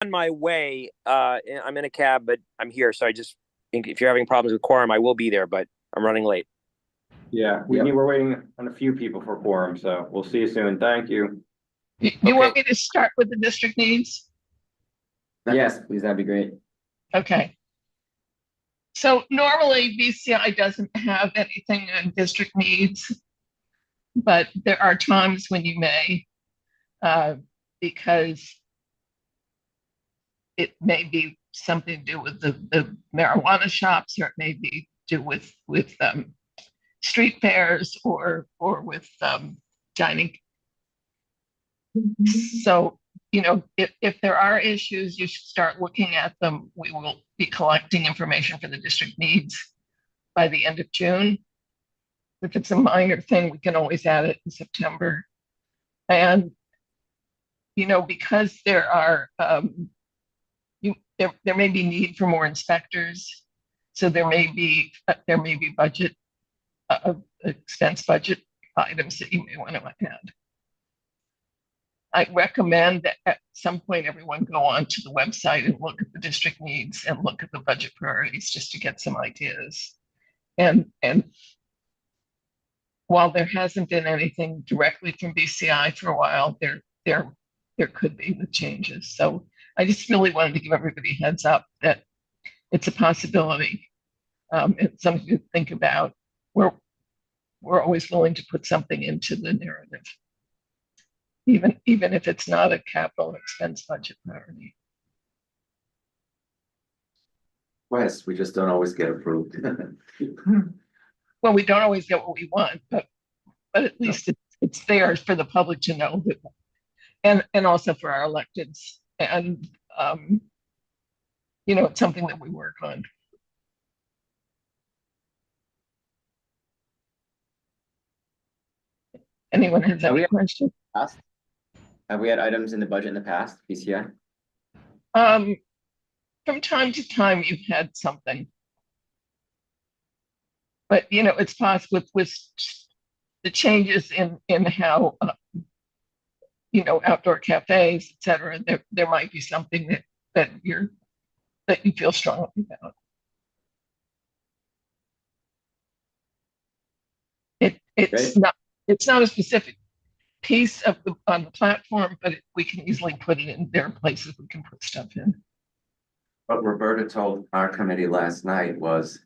on my way. I'm in a cab, but I'm here. So I just think if you're having problems with quorum, I will be there, but I'm running late. Yeah, we're waiting on a few people for quorum, so we'll see you soon. Thank you. You want me to start with the district needs? Yes, please, that'd be great. Okay. So normally BCI doesn't have anything in district needs, but there are times when you may, because it may be something to do with the marijuana shops, or it may be do with street fairs or with dining. So, if there are issues, you should start looking at them. We will be collecting information for the district needs by the end of June. If it's a minor thing, we can always add it in September. And, because there are, there may be need for more inspectors. So there may be budget, expense budget items that you may want to add. I recommend that at some point everyone go on to the website and look at the district needs and look at the budget priorities just to get some ideas. And while there hasn't been anything directly from BCI for a while, there could be the changes. So I just really wanted to give everybody a heads up that it's a possibility. It's something to think about. We're always willing to put something into the narrative, even if it's not a capital expense budget priority. Yes, we just don't always get approved. Well, we don't always get what we want, but at least it's there for the public to know that, and also for our electeds. And it's something that we work on. Anyone has any questions? Have we had items in the budget in the past, BCI? From time to time, you've had something. But, it's possible with the changes in how, outdoor cafes, et cetera, there might be something that you feel strongly about. It's not a specific piece on the platform, but we can easily put it in. There are places we can put stuff in. What Roberta told our committee last night was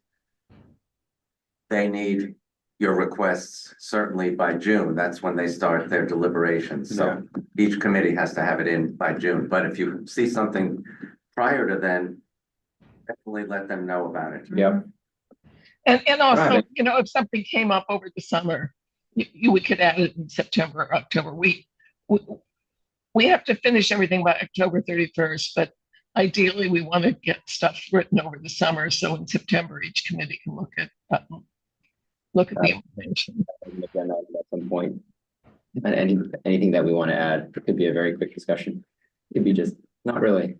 they need your requests certainly by June. That's when they start their deliberations. So each committee has to have it in by June. But if you see something prior to then, definitely let them know about it. Yep. And also, if something came up over the summer, we could add it in September or October. We have to finish everything by October 31st, but ideally we want to get stuff written over the summer. So in September, each committee can look at the information. At some point, and anything that we want to add, it could be a very quick discussion. It could be just not really.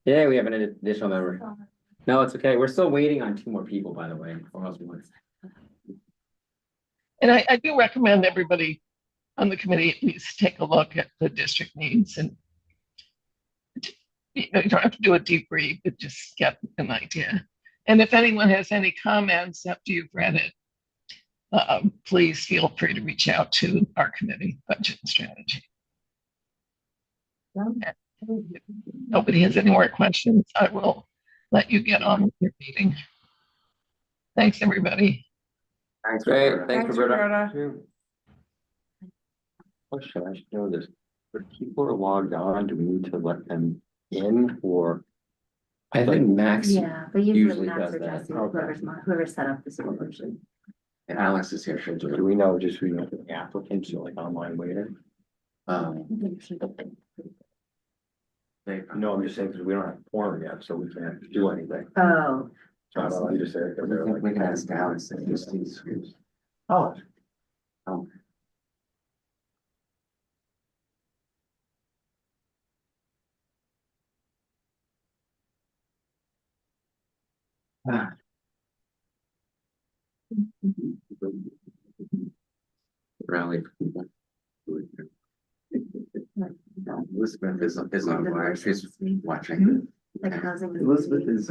Yeah, we have an additional member. No, it's okay. We're still waiting on 2 more people, by the way. And I do recommend everybody on the committee at least take a look at the district needs, and you don't have to do a deep read, but just get an idea. And if anyone has any comments after you've read it, please feel free to reach out to our committee, Budget and Strategy. Nobody has any more questions. I will let you get on with your meeting. Thanks, everybody. Thanks, Great. Thanks, Roberta. Question, I should know this. If people are logged on, do we need to let them in, or? I think Max. Yeah, but usually Max does or that. Jesse, whoever set up this solution. And Alex is here. She'll do it. Do we know just who the applicants or like online waiter? No, I'm just saying because we don't have a quorum yet, so we can't do anything. Oh. So I don't know, you just say if they're like. We can ask Alex if he sees. Oh. Oh. Rally. Elizabeth is online, she's watching. Like housing. Elizabeth is,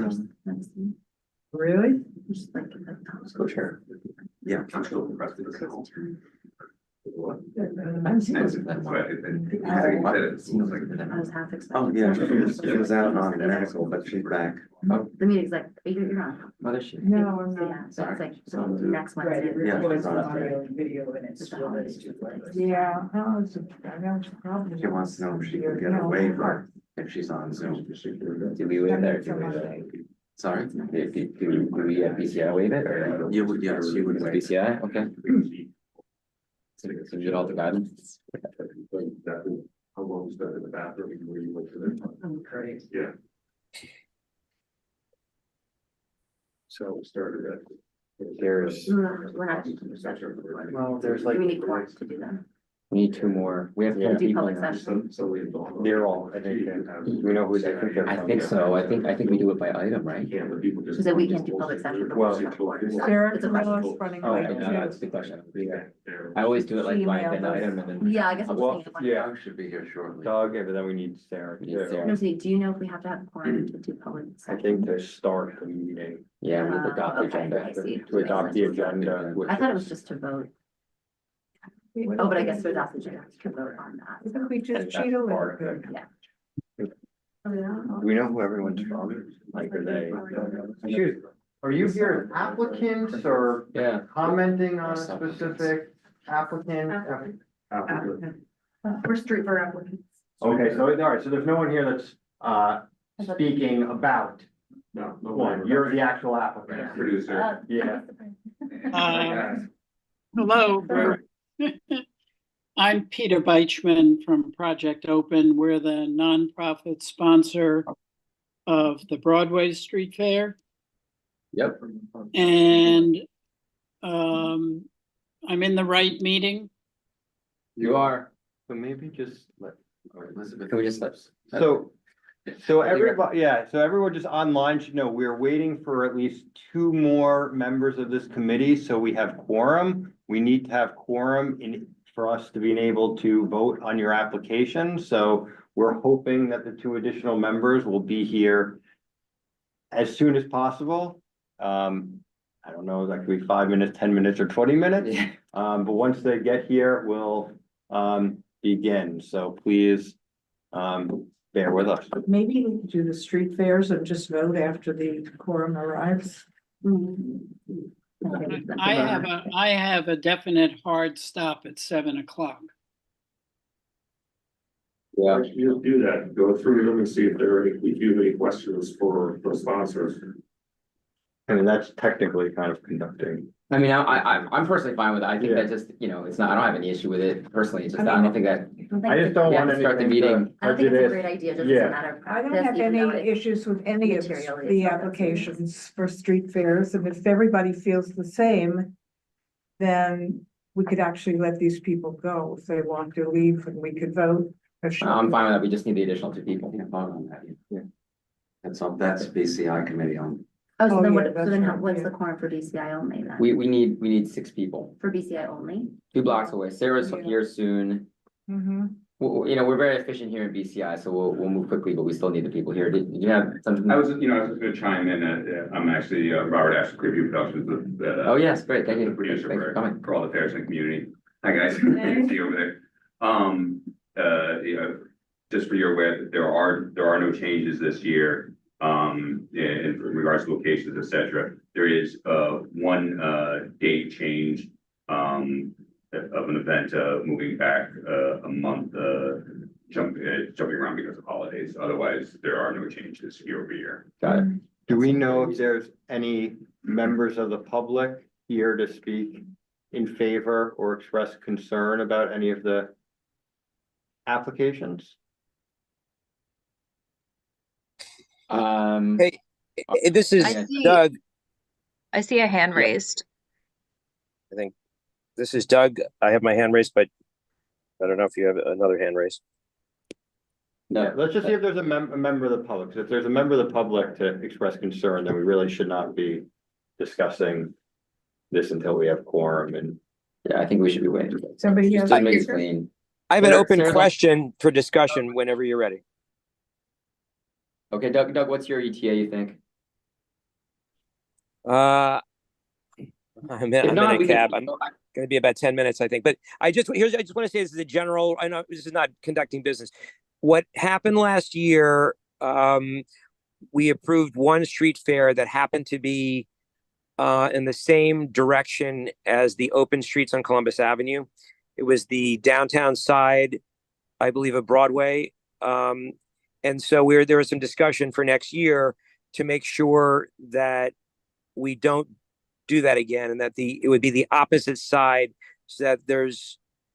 Really? Just like. co-chair. Yeah. I was half expecting. Oh, yeah, she was out on medical, but she's back. The meeting's like, you're on. Mother shit. No, I'm So, not. yeah, so it's like, so Right. next Wednesday. Yeah. Well, it's not a video and it's. It's the holidays, it's like- Yeah, no, it's I know it's a problem. She wants to know if she can get a waiver if she's on Zoom. Do we waive that? Or do we waive that? Sorry? Do we BCI waive it or? You would, yes, you would It's wait. BCI, okay. So you get all the guidance. How long was that in the bathroom and where you went to the? Oh, great. Yeah. So it started at. There's, We're not. Well, there's like. We need quorum to do that. we need two more. We have Yeah. 10 Do people public now. session. They're all, I think, we know who they think they're. I think so. I think we do it by item, right? Yeah, but people just. So we can't do public session. Well, Sarah It's a Carrillo's running Oh, late no, too. that's a good question. I always do it like by Email an us. item and then. Yeah, I guess I'm Well, just thinking. yeah. Doug should be here shortly. Doug, yeah, but then we need Sarah. We need too. Sarah. No, see, do you know if we have to have a quorum to do public I session? think to start the meeting, Yeah, we adopt the Okay, agenda. I see. to adopt the agenda. which I thought it is- was just to vote. Oh, but I guess to adopt the agenda, to vote on that. Isn't we just That's cheat a little part of bit? it. Yeah. Do we know who everyone's from? Like, are they? Excuse, are you here as applicants or Yeah. commenting on a specific applicant? We're street for applicants. Okay, so, all right, so there's no one here that's, speaking about No, no. one, you're the actual applicant. Producer. Yeah. Hello, Bert. I'm Peter Beichman from Project Open. We're the nonprofit sponsor of the Broadway Street Fair. Yep. And I'm in the right meeting. You are. So maybe just let. Elizabeth. Can we just let? So everybody, yeah, so everyone just online should know, we're waiting for at least two more members of this committee, so we have quorum. We need to have quorum for us to be able to vote on your application, so we're hoping that the two additional members will be here as soon as possible. I don't know, that could be 5 minutes, 10 minutes, or 20 minutes. Yeah. But once they get here, we'll begin, so please bear with us. Maybe we could do the street fairs and just vote after the quorum arrives. I have a definite hard stop at 7 o'clock. Yeah. You'll do that, go through them and see if there are any, if you have any questions for the sponsors. I mean, that's technically kind of conducting. I mean, I'm personally fine with it. I think Yeah. that just, it's not, I don't have any issue with it personally. It's just, I don't think that. I just don't Yeah, want start the anything to meeting. I don't think it's a prejudice. great idea, just as Yeah. a matter of I don't practice, have even any though it- issues with any of materially it's the not applications for street fairs, and if everybody feels the same, then we could actually let these people go if they want to leave, and we could vote. I'm fine with that. We just need the additional two people. That's BCI committee on. Oh, so Oh, then yeah, what, so that's then right, what's yeah. the quorum for BCI only then? We need 6 people, For BCI only? 2 blocks away. Sarah's Yeah. here soon. Mhm. We're very efficient here in BCI, so we'll move quickly, but we still need the people here. Did you have something? I was just gonna chime in, I'm actually, Robert Ashley, Clearview Productions, Oh, yes, great. Thank the you. producer Thanks for coming. for all the fairs in the community. Hi, guys. Good to see you over there. Just for your aware, there are no changes this year. In regards to locations, et cetera. There is, one, date change, of an event, moving back, a month, jumping around because of holidays. Otherwise, there are no changes year over year. Got it. Do we know if there's any members of the public here to speak in favor or express concern about any of the applications? Hey, this is I see- Doug. I see a hand raised. I think this is Doug. I have my hand raised, but I don't know if you have another hand raised. No, Let's just see if there's a member of the public. 'Cause if there's a member of the public to express concern, then we really should not be discussing this until we have quorum and. Yeah, I think we should be waiting. Somebody Just has. to make it clean. I have an open Sarah- question for discussion whenever you're ready. Okay, Doug, what's your ETA, you think? I'm If in not, a we can- cab. I'm gonna be about 10 minutes, I think. But I just want to say this is a general, I know this is not conducting business. What happened last year, we approved one street fair that happened to be in the same direction as the open streets on Columbus Avenue. It was the downtown side, I believe, of Broadway. And so there was some discussion for next year to make sure that we don't do that again, and that it would be the opposite side, so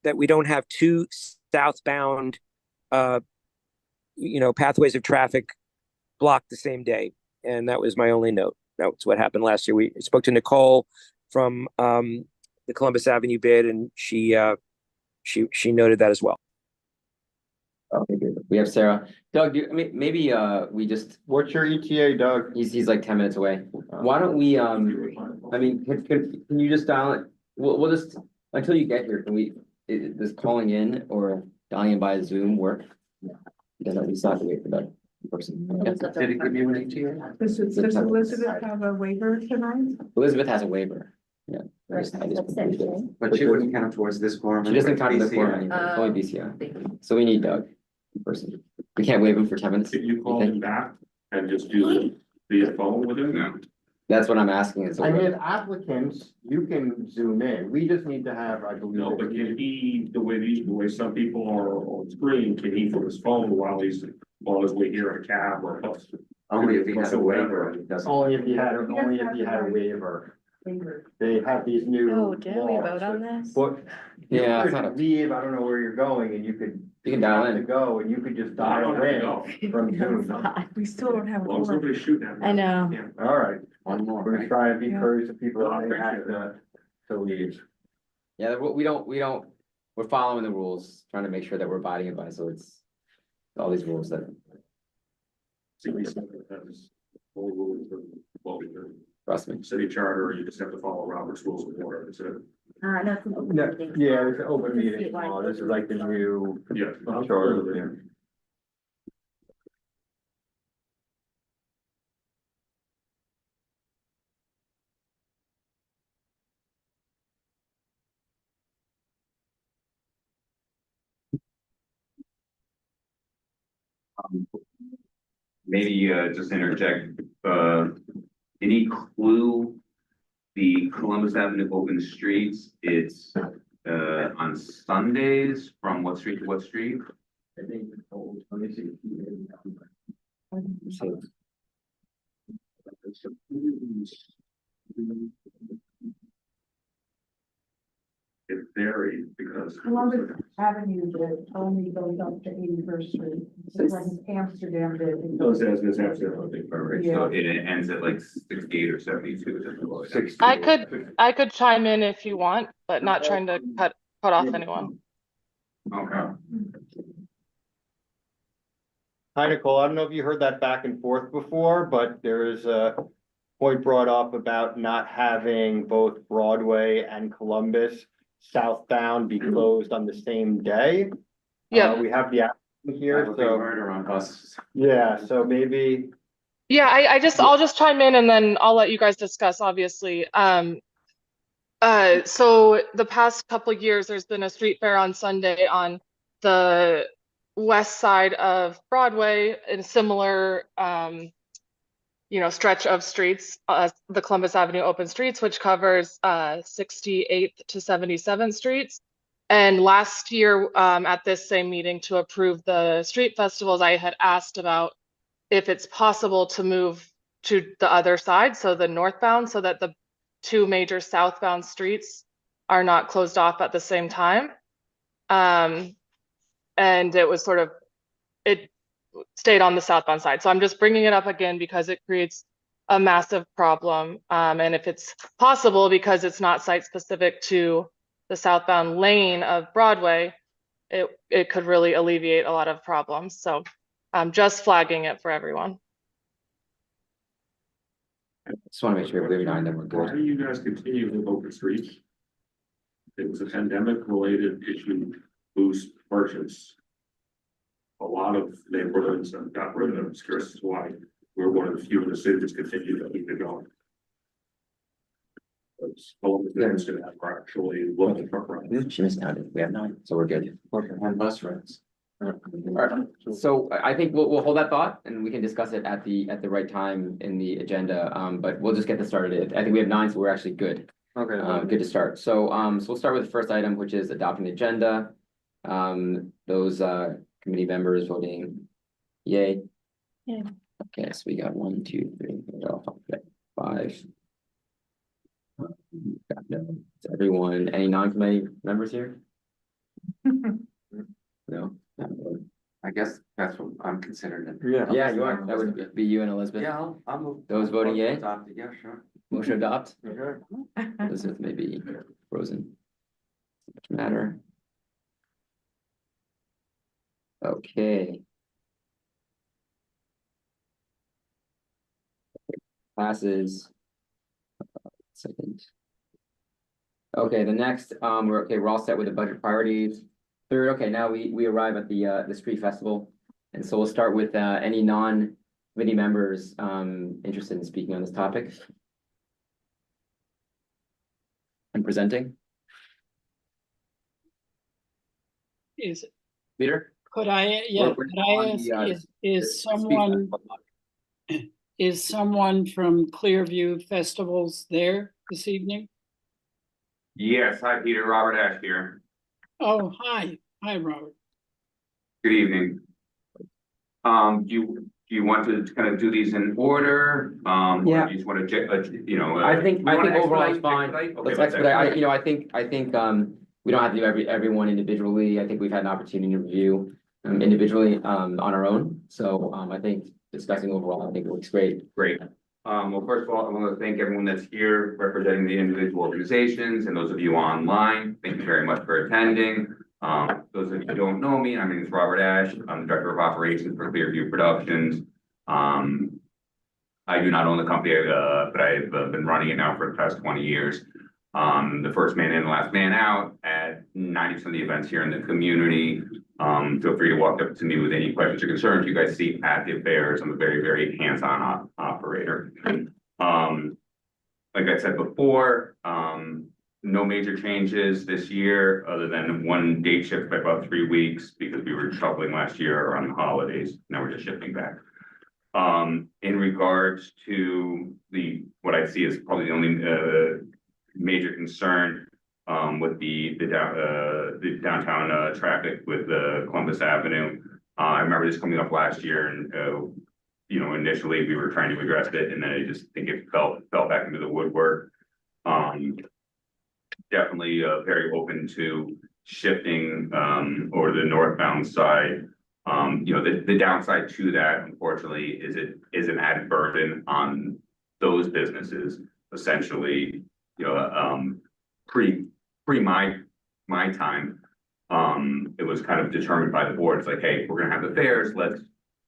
that we don't have two southbound pathways of traffic blocked the same day. And that was my only note. That's what happened last year. We spoke to Nicole from the Columbus Avenue bid, and she noted that as well. Okay, good. We have Sarah. Doug, maybe we just, What's your ETA, Doug? he's like 10 minutes away. Why don't we, can you just dial it? We'll just, until you get here, does calling in or dialing in by Zoom work? Then at least not have to wait for that person. Did it give you an ETA? Does Elizabeth have a waiver tonight? Elizabeth has a waiver. Yeah. That's But she wouldn't count towards this quorum. She doesn't count in the BCI. quorum anymore, it's only BCI. So we need Doug in person. We can't waive him for 10 minutes. If you call him back and just do the phone with him now. That's what I'm asking is. I mean, applicants, you can zoom in. We just need to have, I believe. No, but can he, the way some people are on screen, can he from his phone while he's way here in a cab or a bus? Only if he has a waiver, he doesn't. Only if you had a waiver. They have these new. Oh, did we laws. vote on this? But you Yeah, it's not a- could leave, I don't know where you're going, and you could. You can dial have to in. go, and you could just I dial don't have to in go. from Zoom. We still don't have As a long as quorum. nobody's shooting at me. I know. Yeah. All right, One more, we're right? trying to be Yeah. courteous to people No, that may thank have you. to leave. Yeah, we're following the rules, trying to make sure that we're abiding by, so it's all these rules that, CB7 has full rules of what we do. trust me. City charter, you just have to follow Robert's rules of order. It's a, No, it's an open No, meeting. yeah, it's an open meeting law, this is like the new yeah. charter. Yeah. Maybe just interject, any clue? The Columbus Avenue open streets, it's on Sundays from what street to what street? I think, let me see. It varies because. Columbus Avenue did only goes up to 81st Street. It's like Amsterdam did. Those as this absolutely, right, Yeah. so it ends at like 68 or 72. I could chime in if you want, but not trying to cut off anyone. Okay. Hi, Nicole, I don't know if you heard that back and forth before, but there is a point brought up about not having both Broadway and Columbus southbound be closed on the same day. Yeah. We have the applicant That here, would be so, murder on buses. yeah, so maybe, Yeah, I'll just chime in and then I'll let you guys discuss, obviously. So the past couple of years, there's been a street fair on Sunday on the west side of Broadway in a similar, stretch of streets, the Columbus Avenue open streets, which covers 68th to 77th streets. And last year, at this same meeting to approve the street festivals, I had asked about if it's possible to move to the other side, so the northbound, so that the two major southbound streets are not closed off at the same time. And it stayed on the southbound side. So I'm just bringing it up again because it creates a massive problem. And if it's possible, because it's not site specific to the southbound lane of Broadway, it could really alleviate a lot of problems. So I'm just flagging it for everyone. Just want to make sure we're leaving on them, we're Why do good. you guys continue with open streets? It was a pandemic related issue boost purchase. A lot of neighborhoods have got rid of them. It's curious as to why we're one of the few in the city that's continued to keep it going. It's all the things that are actually looking for. She missed out. We have 9, so we're good. And bus routes. All right, so I think we'll hold that thought and we can discuss it at the right time in the agenda. But we'll just get this started. I think we have 9, so we're actually good. Okay. Good to start. So we'll start with the first item, which is adopting the agenda. Those committee members voting yay. Yay. Okay, so we got 1, 2, 3, 4, 5. Got no. Is everyone, any non-committee members here? No. I guess that's what I'm considering. Yeah, you are. That would be you and Elizabeth. Yeah, I'll move. Those voting yay? Adopt it. Yeah, sure. Motion adopt. Elizabeth, maybe frozen. Much matter. Okay. Passes. Second. Okay, the next, we're all set with the budget priorities. Third, okay, now we arrive at the street festival. And so we'll start with any non-committee members interested in speaking on this topic. And presenting. Is, Peter? could I, We're could now I on ask, the, is the street festival. is someone from Clearview Festivals there this evening? Yes, hi, Peter, Robert Ash here. Oh, hi, Robert. Good evening. Do you want to kind of do these in order? Or Yeah. do you just want to, you know? I think we wanna overall it's expedite- fine. expedite? Okay, Let's let's expedite. I think we don't have to do everyone individually. I think we've had an opportunity to review individually on our own. So I think discussing overall, I think it looks great. Great. Well, first of all, I want to thank everyone that's here representing the individual organizations and those of you online. Thank you very much for attending. Those of you who don't know me, my name is Robert Ash. I'm the Director of Operations for Clearview Productions. I do not own the company, but I've been running it now for the past 20 years. The first man in, last man out at 90% of the events here in the community. Feel free to walk up to me with any questions or concerns you guys see at the affairs. I'm a very, very hands-on operator. Like I said before, no major changes this year, other than one date shift by about 3 weeks because we were shuffling last year around the holidays. Now we're just shifting back. In regards to what I see is probably the only major concern with the downtown traffic with Columbus Avenue. I remember this coming up last year, and you know, initially we were trying to address it, and then I just think it fell back into the woodwork. Definitely very open to shifting over the northbound side. You know, the downside to that, unfortunately, is an added burden on those businesses. Essentially, you know, pre my time, it was kind of determined by the board. It's like, hey, we're gonna have the fairs, let's,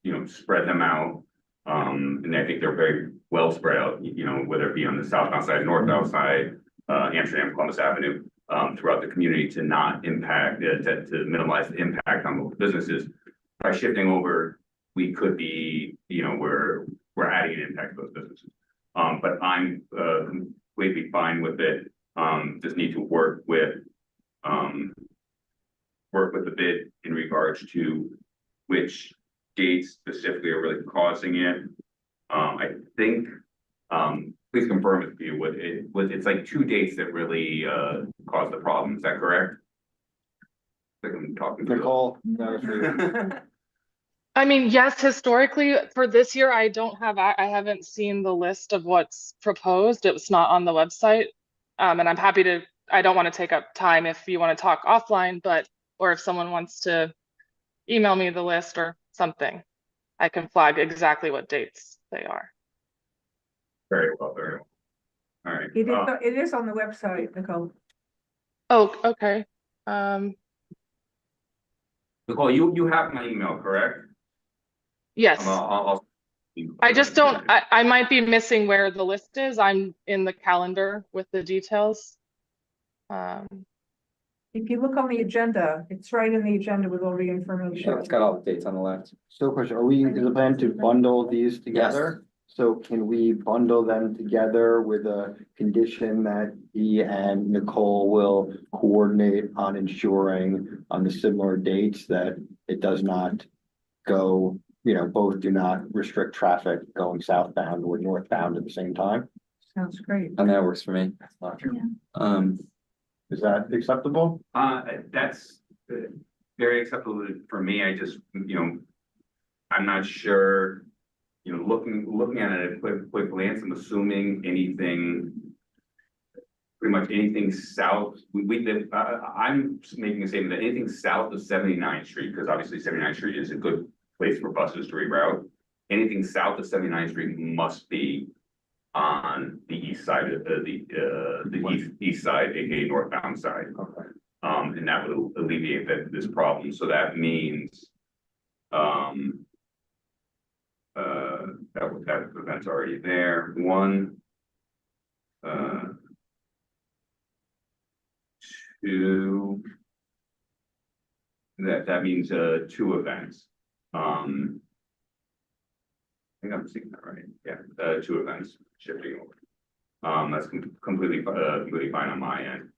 you know, spread them out. And I think they're very well spread out, you know, whether it be on the southbound side, northbound side, Amsterdam, Columbus Avenue, throughout the community to not impact, to minimize the impact on local businesses. By shifting over, we could be, you know, we're adding an impact to those businesses. But I'm completely fine with it. Just need to work with the bid in regards to which dates specifically are really causing it. I think, please confirm with you, it's like 2 dates that really caused the problem. Is that correct? I think I'm talking to Nicole. I mean, yes, historically for this year, I haven't seen the list of what's proposed. It was not on the website. And I'm happy to, I don't want to take up time if you want to talk offline, or if someone wants to email me the list or something, I can flag exactly what dates they are. Very well, very well. All right. It is on the website, Nicole. Oh, okay. Nicole, you have my email, correct? Yes. I just don't, I might be missing where the list is. I'm in the calendar with the details. If you look on the agenda, it's right in the agenda with all the Sure, information. it's got all the dates on the left. So question, is the plan to bundle these together? So can we bundle them together with a condition that he and Nicole will coordinate on ensuring on the similar dates that it does not go, both do not restrict traffic going southbound or northbound at the same time? Sounds great. And that works for me. Is that acceptable? That's very acceptable for me. I just, I'm not sure, looking at it at quick glance, I'm assuming pretty much anything south, I'm making a statement that anything south of 79th Street, because obviously 79th Street is a good place for buses to reroute. Anything south of 79th Street must be on the east side of the east side, aka northbound side. Okay. And that would alleviate this problem. So that means that event's already there. One, two. That means 2 events. I think I'm seeing that right. Yeah, 2 events shifting over. That's completely fine on my end.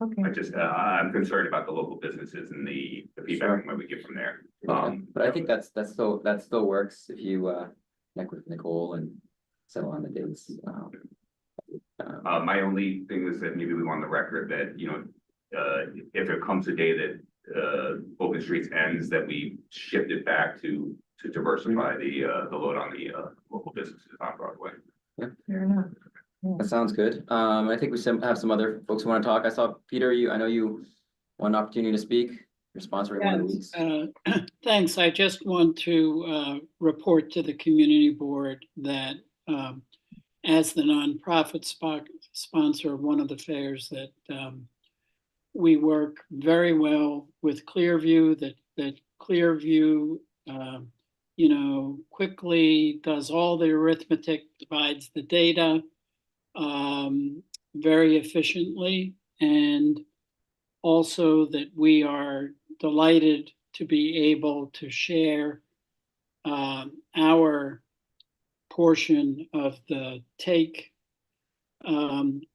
Okay. I just, I'm concerned about the local businesses and the feedback that we get from there. But I think that still works if you connect with Nicole and settle on the dates. My only thing is that maybe we want the record that, if there comes a day that Open Streets ends, that we shift it back to diversify the load on the local businesses on Broadway. Fair enough. That sounds good. I think we have some other folks who want to talk. I saw Peter, I know you want an opportunity to speak. You're sponsoring one of these. Thanks. I just want to report to the community board that as the nonprofit sponsor of one of the fairs, that we work very well with Clearview, that Clearview quickly does all the arithmetic, divides the data very efficiently, and also that we are delighted to be able to share our portion of the take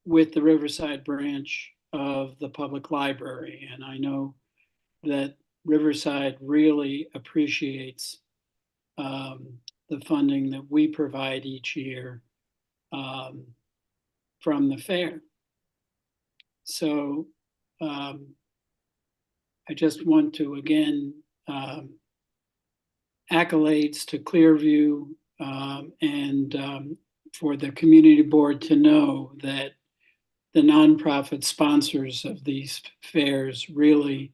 with the Riverside branch of the public library. And I know that Riverside really appreciates the funding that we provide each year from the fair. So I just want to again accolades to Clearview and for the community board to know that the nonprofit sponsors of these fairs really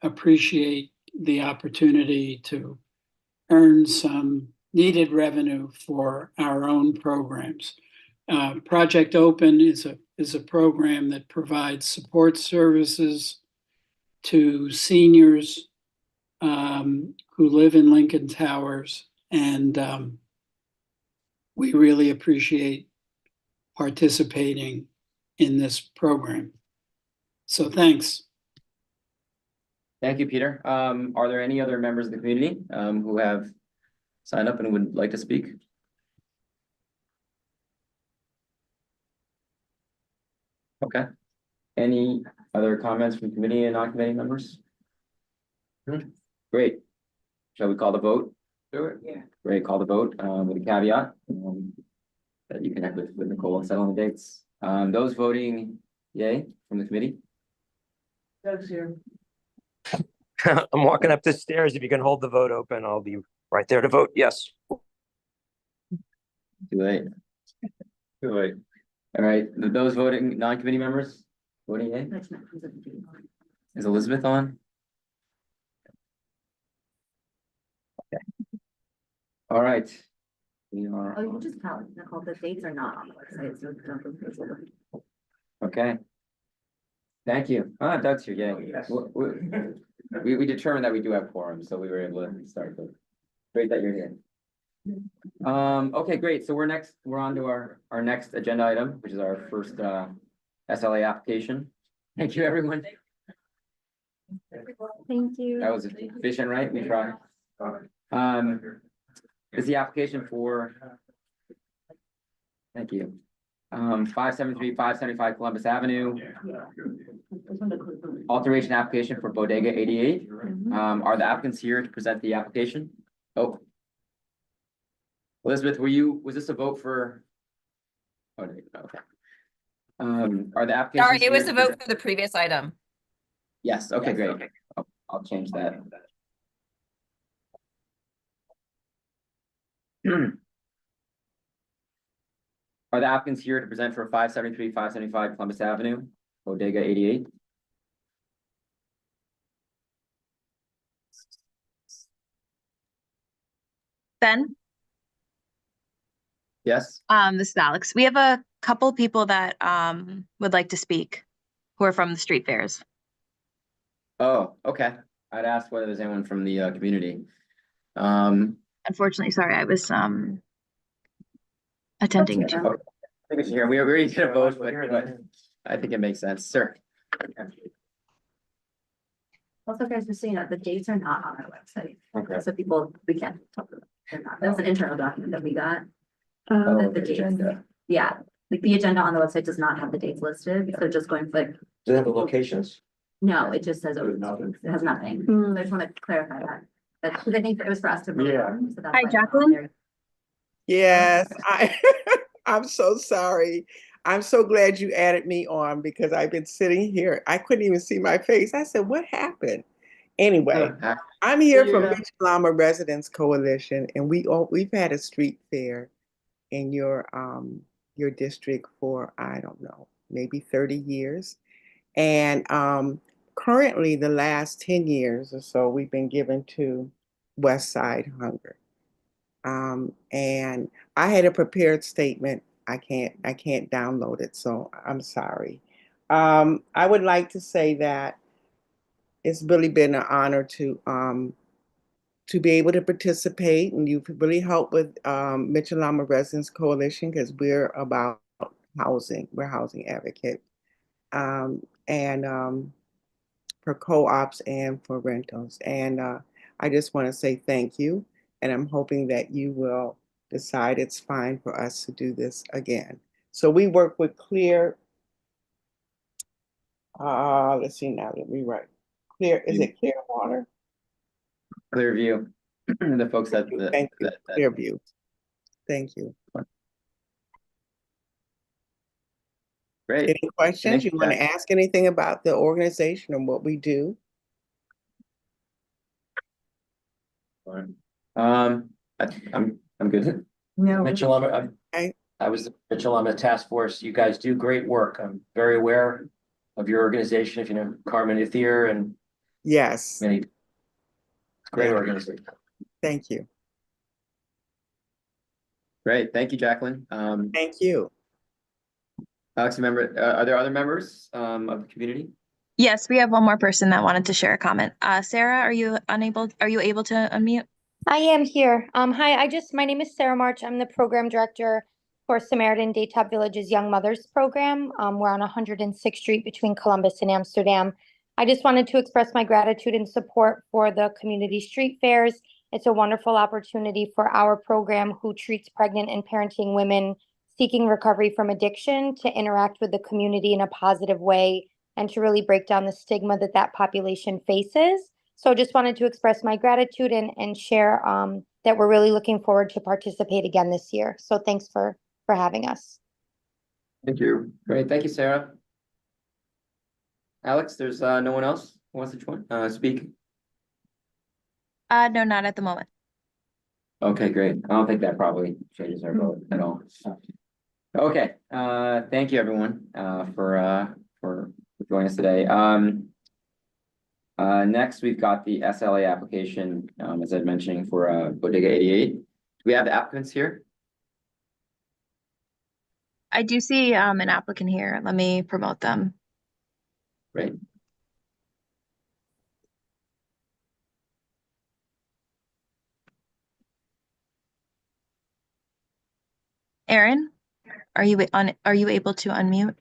appreciate the opportunity to earn some needed revenue for our own programs. Project Open is a program that provides support services to seniors who live in Lincoln Towers, and we really appreciate participating in this program. So thanks. Thank you, Peter. Are there any other members of the community who have signed up and would like to speak? Okay. Any other comments from committee and non-committee members? Great. Shall we call the vote? Do it. Yeah. Great, call the vote with a caveat that you connect with Nicole and settle on the dates. Those voting yay from the committee? Doug's here. I'm walking up the stairs. If you can hold the vote open, I'll be right there to vote yes. Too late. Too late. All right, those voting non-committee members, voting yay? Is Elizabeth on? Okay. All right. We are. Oh, you can just tell Nicole, the dates are not on the website, so don't go crazy. Okay. Thank you. Doug's here, yay. Yes. We determined that we do have quorum, so we were able to start. But great that you're here. Okay, great. So we're on to our next agenda item, which is our first SLA application. Thank you, everyone. Thank you. That was efficient, right? We tried. Is the application for? Thank you. 573, 575 Columbus Avenue, alteration application for Bodega 88. Are the applicants here to present the application? Oh. Elizabeth, was this a vote for? Oh, okay. Are the applications? Sorry, it was here a to vote present- for the previous item. Yes, okay, great. I'll change that. Are the applicants here to present for 573, 575 Columbus Avenue, Bodega 88? Ben, Yes? this is Alex. We have a couple people that would like to speak who are from the street fairs. Oh, okay. I'd ask whether there's anyone from the community. Unfortunately, sorry, I was attending to. I think we should hear. We already did a vote, but I think it makes sense, sir. Also, guys, just so you know, the dates are not on our website. Okay. So we can't talk about. They're not. That was an internal document that we got. Oh, The dates. agenda. Yeah, like the agenda on the website does not have the dates listed, so just going like, Do they have the locations? no, it just says, open space. It has nothing. So I just want to clarify that. But, because I think it was for us to. vote on, so that's Hi, why it's not Jacqueline. there. Yes, I'm so sorry. I'm so glad you added me on because I've been sitting here. I couldn't even see my face. I said, what happened? Anyway, I'm here from Mitchell Residents Coalition, and we've had a street fair in your district for, I don't know, maybe 30 years. And currently the last 10 years or so, we've been given to West Side Hunger. And I had a prepared statement. I can't download it, so I'm sorry. I would like to say that it's really been an honor to be able to participate, and you've really helped with Mitchell Residents Coalition because we're about housing. We're housing advocate, and for co-ops and for rentals. And I just want to say thank you, and I'm hoping that you will decide it's fine for us to do this again. So we work with Clear. Let's see now. Let me write. Clear. Is it Clearwater? Clearview. The folks that. Thank you. Clearview. Thank you. Great. Any questions? You want to ask anything about the organization and what we do? I'm good. No. Mitchell, I was Mitchell on the task force. You guys do great work. I'm very aware of your organization. If you know Carmen Ethier and yes, many great organization. Thank you. Great, thank you, Jacqueline. Thank you. Alex, remember, are there other members of the community? Yes, we have one more person that wanted to share a comment. Sarah, are you able to unmute? I am here. Hi, my name is Sarah March. I'm the program director for Samaritan Daytop Village's Young Mothers Program. We're on 106th Street between Columbus and Amsterdam. I just wanted to express my gratitude and support for the community street fairs. It's a wonderful opportunity for our program who treats pregnant and parenting women seeking recovery from addiction to interact with the community in a positive way and to really break down the stigma that that population faces. So just wanted to express my gratitude and share that we're really looking forward to participate again this year. So thanks for having us. Thank you. Great, thank you, Sarah. Alex, there's no one else who wants to speak? No, not at the moment. Okay, great. I don't think that probably changes our vote at all. Okay, thank you, everyone, for joining us today. Next, we've got the SLA application, as I was mentioning, for Bodega 88. Do we have the applicants here? I do see an applicant here. Let me promote them. Great. Aaron, are you able to unmute?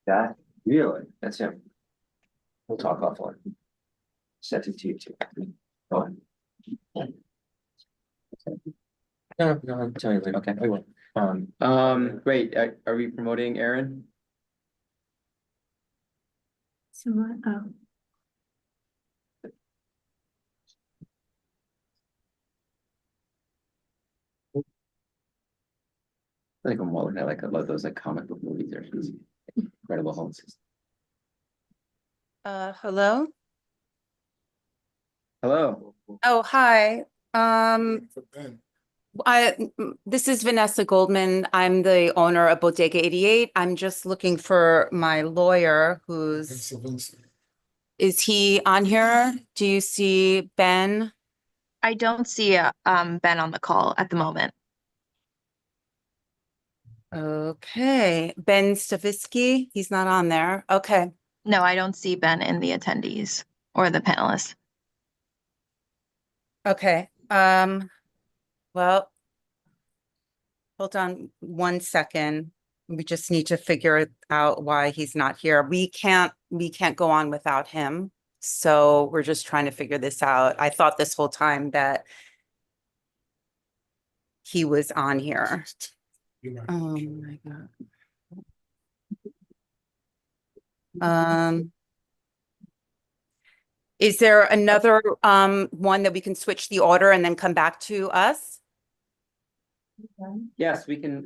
That, Really? That's him. We'll talk offline. Sent it to you too. Go on. No, I'll tell you later. Okay, I will. great. Are we promoting Aaron? So, oh. I think I'm more like I love those like comic book movies. They're just incredible homes. Hello? Hello. Oh, hi. This is Vanessa Goldman. I'm the owner of Bodega 88. I'm just looking for my lawyer is he on here? Do you see Ben? I don't see Ben on the call at the moment. Okay, Ben Stavisky, he's not on there. Okay. No, I don't see Ben in the attendees or the panelists. Okay, well, hold on 1 second. We just need to figure out why he's not here. We can't go on without him. So we're just trying to figure this out. I thought this whole time that he was on here. Oh my God. Is there another one that we can switch the order and then come back to us? Yes, we can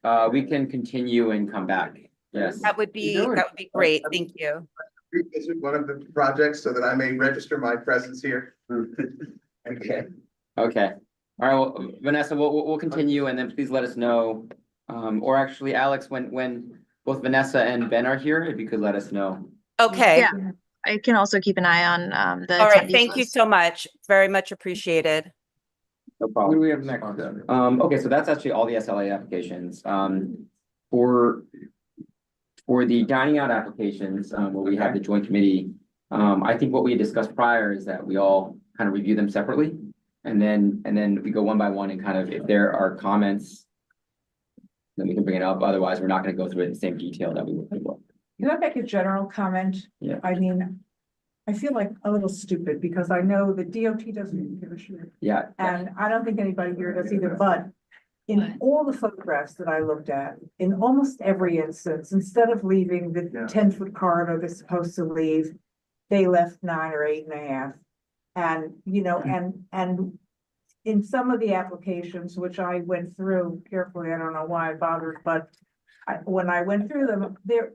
continue and come back. Yes. That would be great. Thank you. Revisit one of the projects so that I may register my presence here. Okay. Okay. All right. Well, Vanessa, we'll continue and then please let us know. Or actually, Alex, when both Vanessa and Ben are here, if you could let us know. Okay. Yeah, I can also keep an eye on the All right. attendees Thank you list. so much. Very much appreciated. No problem. What do we have next? Okay, so that's actually all the SLA applications. For the dining out applications, where we have the joint committee, I think what we had discussed prior is that we all kind of review them separately. And then we go one by one and kind of, if there are comments, then we can bring it up. Otherwise, we're not going to go through it in the same detail that we would before. Can I make a general comment? Yeah. I mean, I feel like a little stupid because I know the DOT doesn't give a shit. Yeah. And I don't think anybody here does either, but in all the photographs that I looked at, in almost every instance, instead of leaving the 10-foot corridor they're supposed to leave, they left 9 or 8.5. And, you know, and in some of the applications, which I went through carefully, I don't know why I bothered, but when I went through them, there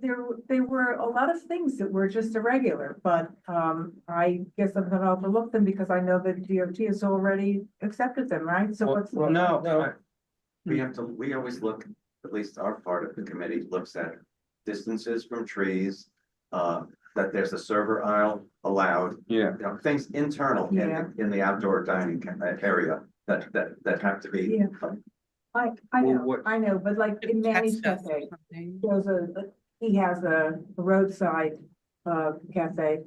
were a lot of things that were just irregular, but I guess I'm gonna overlook them because I know that DOT has already accepted them, right? So what's? No. We always look, at least our part of the committee looks at distances from trees, that there's a server aisle allowed. Yeah. You know, things internal in the outdoor dining area that have to be. Yeah. I know, but like in Manny's Cafe, he has a roadside cafe.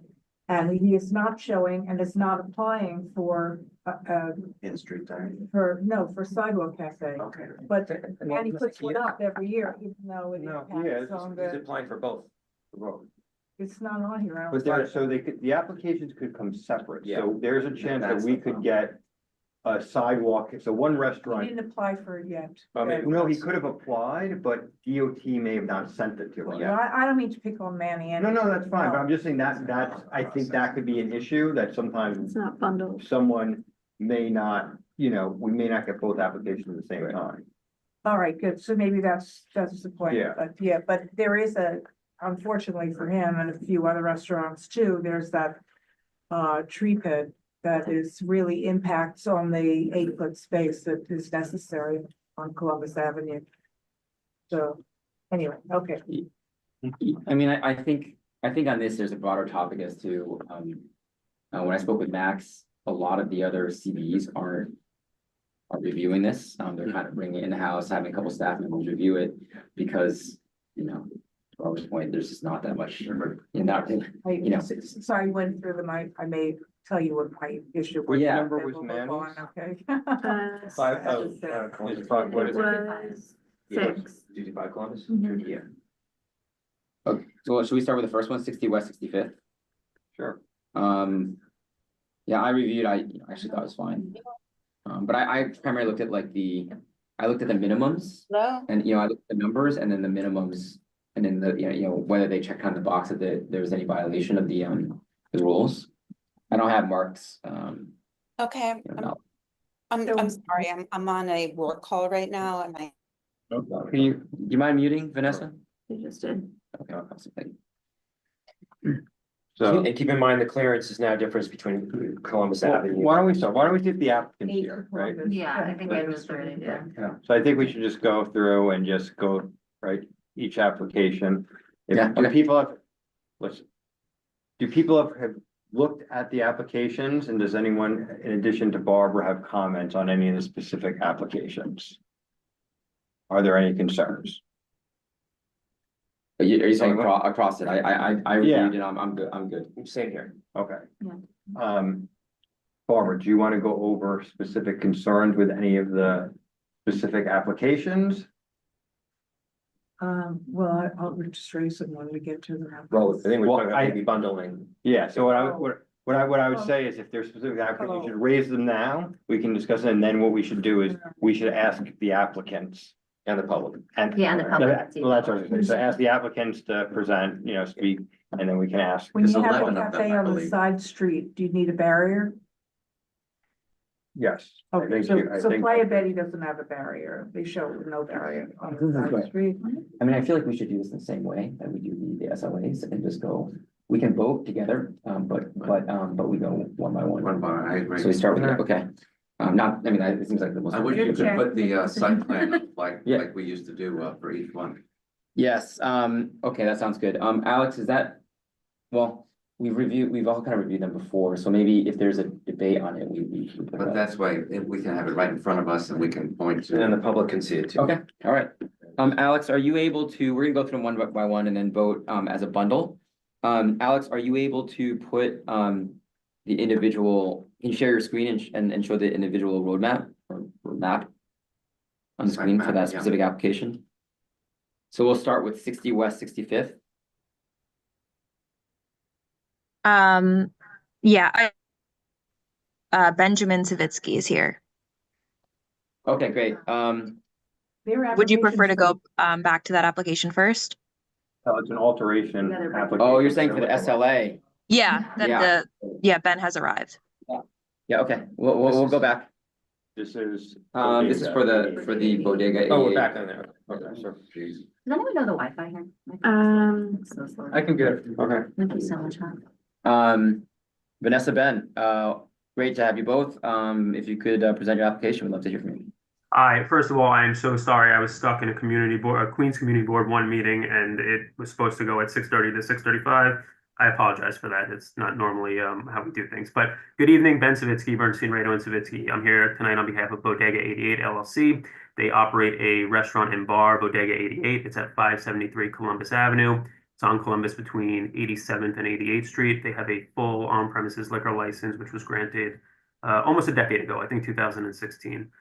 And he is not showing and is not applying for In-street dining. for Sidewalk Cafe. Okay. But Manny puts one up every year, even though it is on He's the, applying for both. it's not on here. I don't But there, so the applications could come separate. Yeah. So there's a chance that we could get a sidewalk. So one He restaurant. didn't apply for it yet. No, he could have applied, but DOT may have not sent it to him. Well, I don't mean to pick on Manny. No, that's fine, but I'm just saying that's, I think that could be an issue that sometimes It's not bundled. someone may not, you know, we may not get both applications at the same time. All right, good. So maybe that's the point. Yeah. But there is unfortunately for him and a few other restaurants too, there's that tree pit that is really impacts on the 8-foot space that is necessary on Columbus Avenue. So anyway, okay. I mean, I think on this, there's a broader topic as to, when I spoke with Max, a lot of the other CBEs are reviewing this. They're kind of bringing it in-house, having a couple staff members review it because, you know, to Robert's point, there's just not that much in that, you know. So I went through them. I may tell you what my issue was. Which Yeah. number was We'll move Manny's? on, okay. Was 6. Did you buy Columbus? Mhm. Yeah. Okay. So should we start with the first one, 60 West 65th? Sure. Yeah, I reviewed, I actually thought it was fine. But I primarily looked at I looked at the minimums and, I looked at the numbers and then the minimums. And then whether they checked on the box that there was any violation of the rules. I don't have Mark's, Okay, I'm sorry, I'm on a work call right now and I. do you mind muting, Vanessa? You just did. Okay, I'll pass it back. So And keep in mind, the clearance is now difference between Columbus Avenue. why don't we start? Why don't we get the applicants here, right? Yeah, I think that was right, yeah. Yeah, so I think we should just go through and just go, right, each application. Yeah, Do okay. people have looked at the applications, and does anyone, in addition to Barbara, have comments on any of the specific applications? Are there any concerns? Are you saying Anyone? across it? I reviewed it, I'm good. Same here. Okay. Yeah. Barbara, do you want to go over specific concerns with any of the specific applications? Well, I'll just raise them when we get to them. Well, I think we're Well, talking about maybe bundling. Yeah, so what I would say is if there's specific applicants, you should raise them now, we can discuss it, and then what we should do is we should ask the applicants. And the public. And. Yeah, and the public. Well, that's what I was gonna say, so ask the applicants to present, speak, and then we can ask. When you There's have 11 a of them, cafe I on the believe. side street, do you need a barrier? Yes. I Okay, think so, you- I so think- Playa Betty doesn't have a barrier. They show no barrier on the side street. I mean, I feel like we should do this in the same way that we do the SLAs and just go, we can vote together, but we go one by one. One bar, I agree. So we start with, okay, it seems like the most. I wish you could Chair. put the site plan up like Yeah. we used to do for each one. Yes, okay, that sounds good. Alex, well, we've all kind of reviewed them before, so maybe if there's a debate on it, we put it But up. that's why if we can have it right in front of us and we can point to. And the public can see it too. Okay, all right. Alex, are you able to, we're gonna go through them one by one and then vote, as a bundle. Alex, are you able to put, the individual, can you share your screen and show the individual roadmap or map on the Site screen for map, that yeah. specific application? So we'll start with 60 West 65th. Yeah, Benjamin Savitsky is here. Okay, great. Their Would you prefer to applications go back to that application first? So it's an alteration. Yeah, they're- application. Oh, you're saying for the SLA? Yeah, Yeah. Ben has arrived. Yeah, okay, we'll go back. This is. This is for the Bodega. Oh, we're 88. back on there. Okay, so. Jeez. Does anyone know the Wi-Fi here? It's so slow. I can get it. Okay. Thank you so much, huh? Vanessa, Ben, great to have you both. If you could present your application, we'd love to hear from you. Hi, first of all, I am so sorry. I was stuck in a Queens Community Board 1 meeting, and it was supposed to go at 6:30 to 6:35. I apologize for that. It's not normally how we do things. But good evening, Ben Savitsky, Bernstein, Rado, and Savitsky. I'm here tonight on behalf of Bodega 88 LLC. They operate a restaurant and bar, Bodega 88. It's at 573 Columbus Avenue. It's on Columbus between 87th and 88th Street. They have a full on-premises liquor license, which was granted almost a decade ago, I think 2016.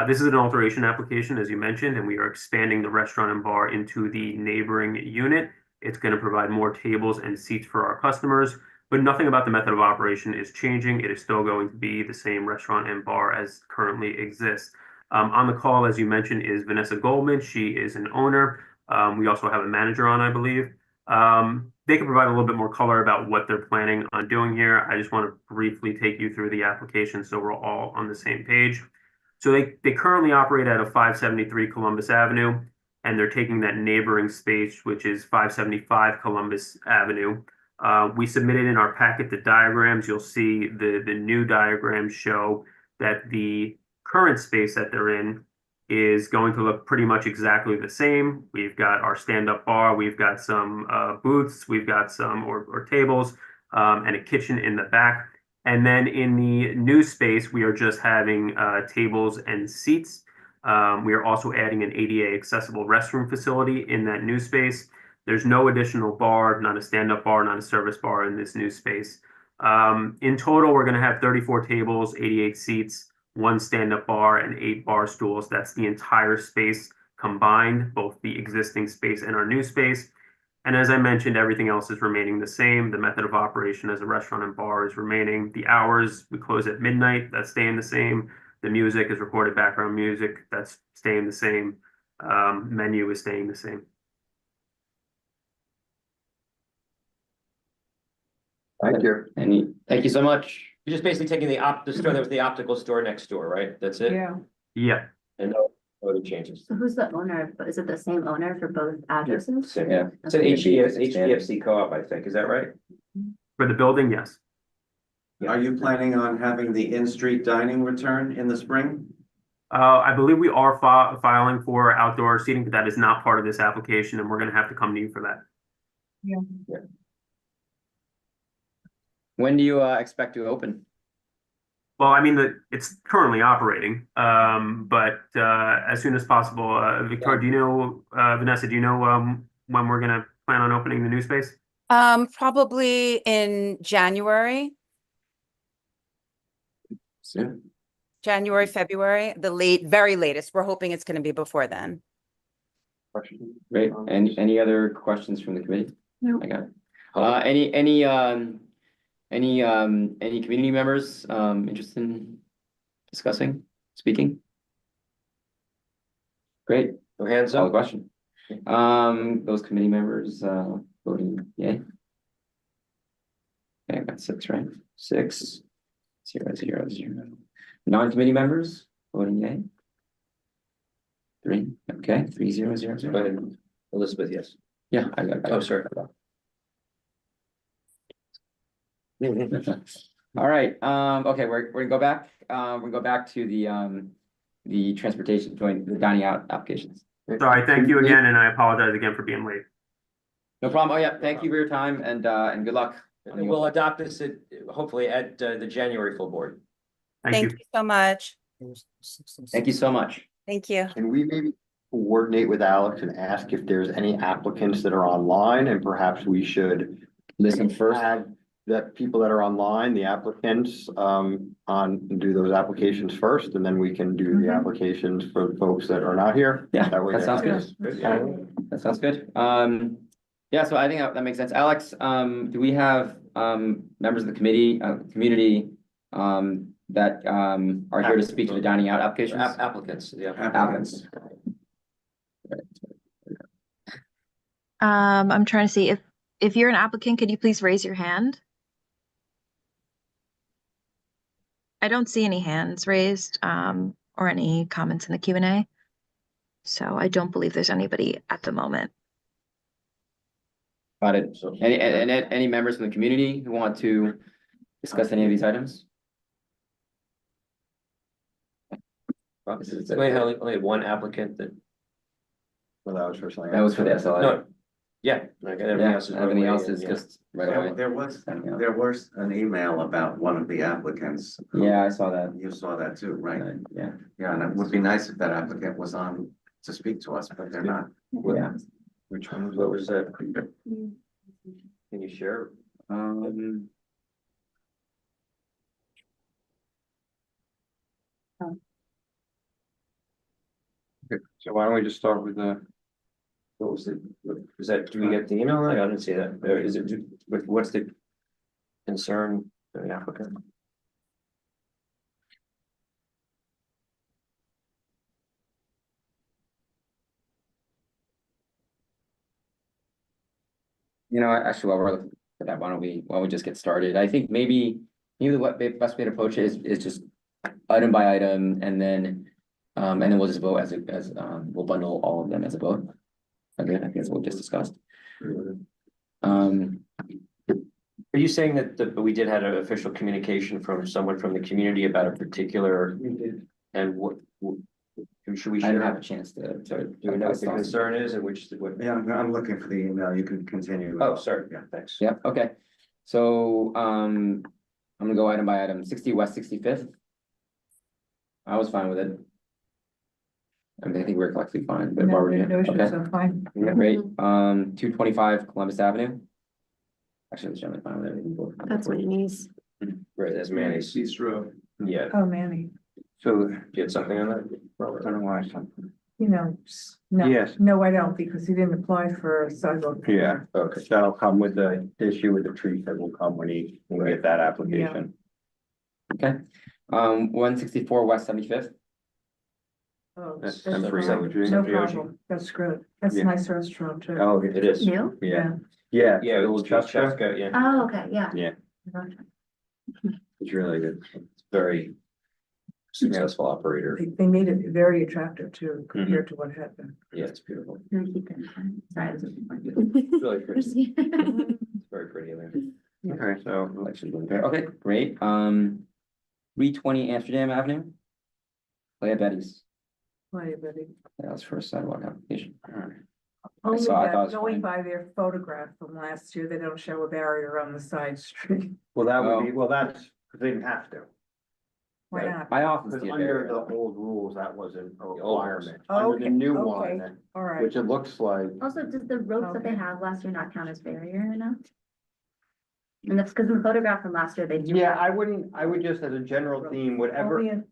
This is an alteration application, as you mentioned, and we are expanding the restaurant and bar into the neighboring unit. It's going to provide more tables and seats for our customers, but nothing about the method of operation is changing. It is still going to be the same restaurant and bar as currently exists. On the call, as you mentioned, is Vanessa Goldman. She is an owner. We also have a manager on, I believe. They can provide a little bit more color about what they're planning on doing here. I just want to briefly take you through the application so we're all on the same page. So they currently operate at a 573 Columbus Avenue, and they're taking that neighboring space, which is 575 Columbus Avenue. We submitted in our packet the diagrams. You'll see the new diagrams show that the current space that they're in is going to look pretty much exactly the same. We've got our stand-up bar, we've got some booths, we've got some or tables, and a kitchen in the back. And then in the new space, we are just having tables and seats. We are also adding an ADA accessible restroom facility in that new space. There's no additional bar, not a stand-up bar, not a service bar in this new space. In total, we're going to have 34 tables, 88 seats, 1 stand-up bar, and 8 bar stools. That's the entire space combined, both the existing space and our new space. And as I mentioned, everything else is remaining the same. The method of operation as a restaurant and bar is remaining. The hours, we close at midnight, that's staying the same. The music is recorded background music, that's staying the same. Menu is staying the same. Thank you. Thank you so much. You're just basically taking the store that was the optical store next door, right? That's it? Yeah. Yeah. And no other changes. So who's the owner? Is it the same owner for both addresses? Same, yeah. It's an HDFC co-op, I think. Is that right? For the building, yes. Are you planning on having the in-street dining return in the spring? I believe we are filing for outdoor seating, but that is not part of this application, and we're going to have to come to you for that. Yeah. When do you expect to open? Well, I mean, it's currently operating, but as soon as possible. Victoria, do you know, Vanessa, do you know when we're going to plan on opening the new space? Probably in January. Soon. January, February, very latest. We're hoping it's going to be before then. Great. Any other questions from the committee? No. I got it. Any community members interested in discussing, speaking? Great. No hands Call the up. question. Those committee members voting yay. Okay, I got 6, right? 6, 0, 0, 0. Non-committee members voting yay. 3. Okay, 3, 0, 0, 0. Go ahead. Elizabeth, yes. Yeah, I got. Oh, sorry. All right, okay, we're gonna go back, to the transportation joint, the dining out applications. Sorry, thank you again, and I apologize again for being late. No problem. Oh, yeah, thank you for your time and good luck. And we'll adopt this hopefully at the January full board. Thank you so much. Thank you so much. Thank you. Can we maybe coordinate with Alex and ask if there's any applicants that are online, and perhaps we should Listen first. add that people that are online, the applicants, do those applications first, and then we can do the applications for the folks that are not here. Yeah, That way that sounds good. That sounds good. Yeah, so I think that makes sense. Alex, do we have members of the committee, community that are here to speak to the dining out applications? Applicants, yeah. Applicants. I'm trying to see if you're an applicant, could you please raise your hand? I don't see any hands raised, or any comments in the Q&A. So I don't believe there's anybody at the moment. Got it. So any members from the community who want to discuss any of these items? We only one applicant that. Well, that was for something. That was for the SLI. No. Yeah. Everything else is. Everything else right is away, just right away. There was an email about one of the applicants. Yeah, I saw that. You saw that too, right? Yeah. Yeah, and it would be nice if that applicant was on to speak to us, but they're not. Yeah. Which one? What was that? Can you share? Okay, so why don't we just start with the. What was it? Was that, do we get the email? I didn't see that. Or is it, what's the concern for the applicant? Actually, while we're looking for that, why don't we just get started? I think maybe the best way to approach it is just item by item, and then we'll just vote as we'll bundle all of them as a vote. Okay, I guess we'll just discussed. Are you saying that we did have an official communication from someone from the community about a particular? And what should we I didn't share? have a chance to Do we know what the concern is and which, what? Yeah, I'm looking for the email. You can continue. Oh, sorry. Yeah, thanks. Yeah, okay. So I'm gonna go item by item. 60 West 65th. I was fine with it. I mean, I think we're collectively fine, but Barbara, No issues, okay. I'm fine. Yeah, great. 225 Columbus Avenue. Actually, this gentleman fine with everything. That's what he needs. Right, that's Manny's. Bistro. Yeah, Oh, Manny. So, you had something on that? I don't know why something. you know, no, Yes. no, I don't, because he didn't apply for a sidewalk. Yeah, okay, that'll come with the issue with the trees that will come when we get that application. Okay, 164 West 75th. Oh, That's that's temporary fine. cemetery. No Cemetery. problem, that's good, that's a Yeah. nice restaurant too. Oh, It is. New? yeah, yeah, Yeah, the old old Cheska, Cheska, yeah, Oh, okay, yeah. yeah, it's really good. it's very successful operator. They made it very attractive too, compared to what had been. Yeah, it's beautiful. Can we keep it in time? Sorry, this is. It's really pretty. It's very pretty there. Okay, so, Okay, great. 320 Amsterdam Avenue. Leah Betty's. Liability. That was for a sidewalk application. Only saw- I thought it that, was going fine. by their photograph from last year, they don't show a barrier on the side street. well, that Oh. would be, well, that's, because they didn't have to. Why not? My office Because did under barrier. the old rules, that wasn't a old rules. requirement. Under the Okay, new okay. one, All right. which it looks like, Also, does the ropes that they Okay. have last year not count as barrier enough? And that's because in the photograph from last year, they do. yeah, have- I would just as a general theme, whatever. Only in-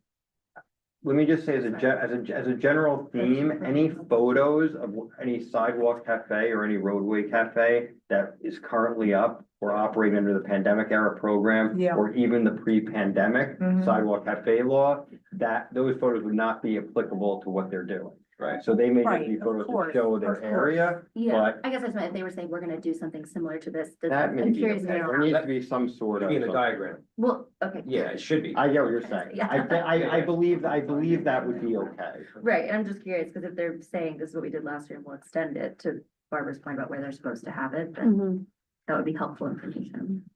Let me just say as a general theme, any photos of any sidewalk cafe or any roadway cafe that is currently up or operating under the pandemic era program. Yeah. Or even the pre-pandemic Mhm. sidewalk cafe law, that those photos would not be applicable to what they're doing. Right. So they may just Right, be of photos to course, show of their course. area, Yeah, but I guess that's what, if they were saying, we're gonna do something similar to this. does- that may I'm be curious. okay. if There needs to be some sort of. Be in the diagram. Well, okay. Yeah, it should be. I get what you're saying. I believe that would be okay. Right, and I'm just curious, because if they're saying this is what we did last year and we'll extend it to Barbara's point about where they're supposed to have it, then that would be helpful information.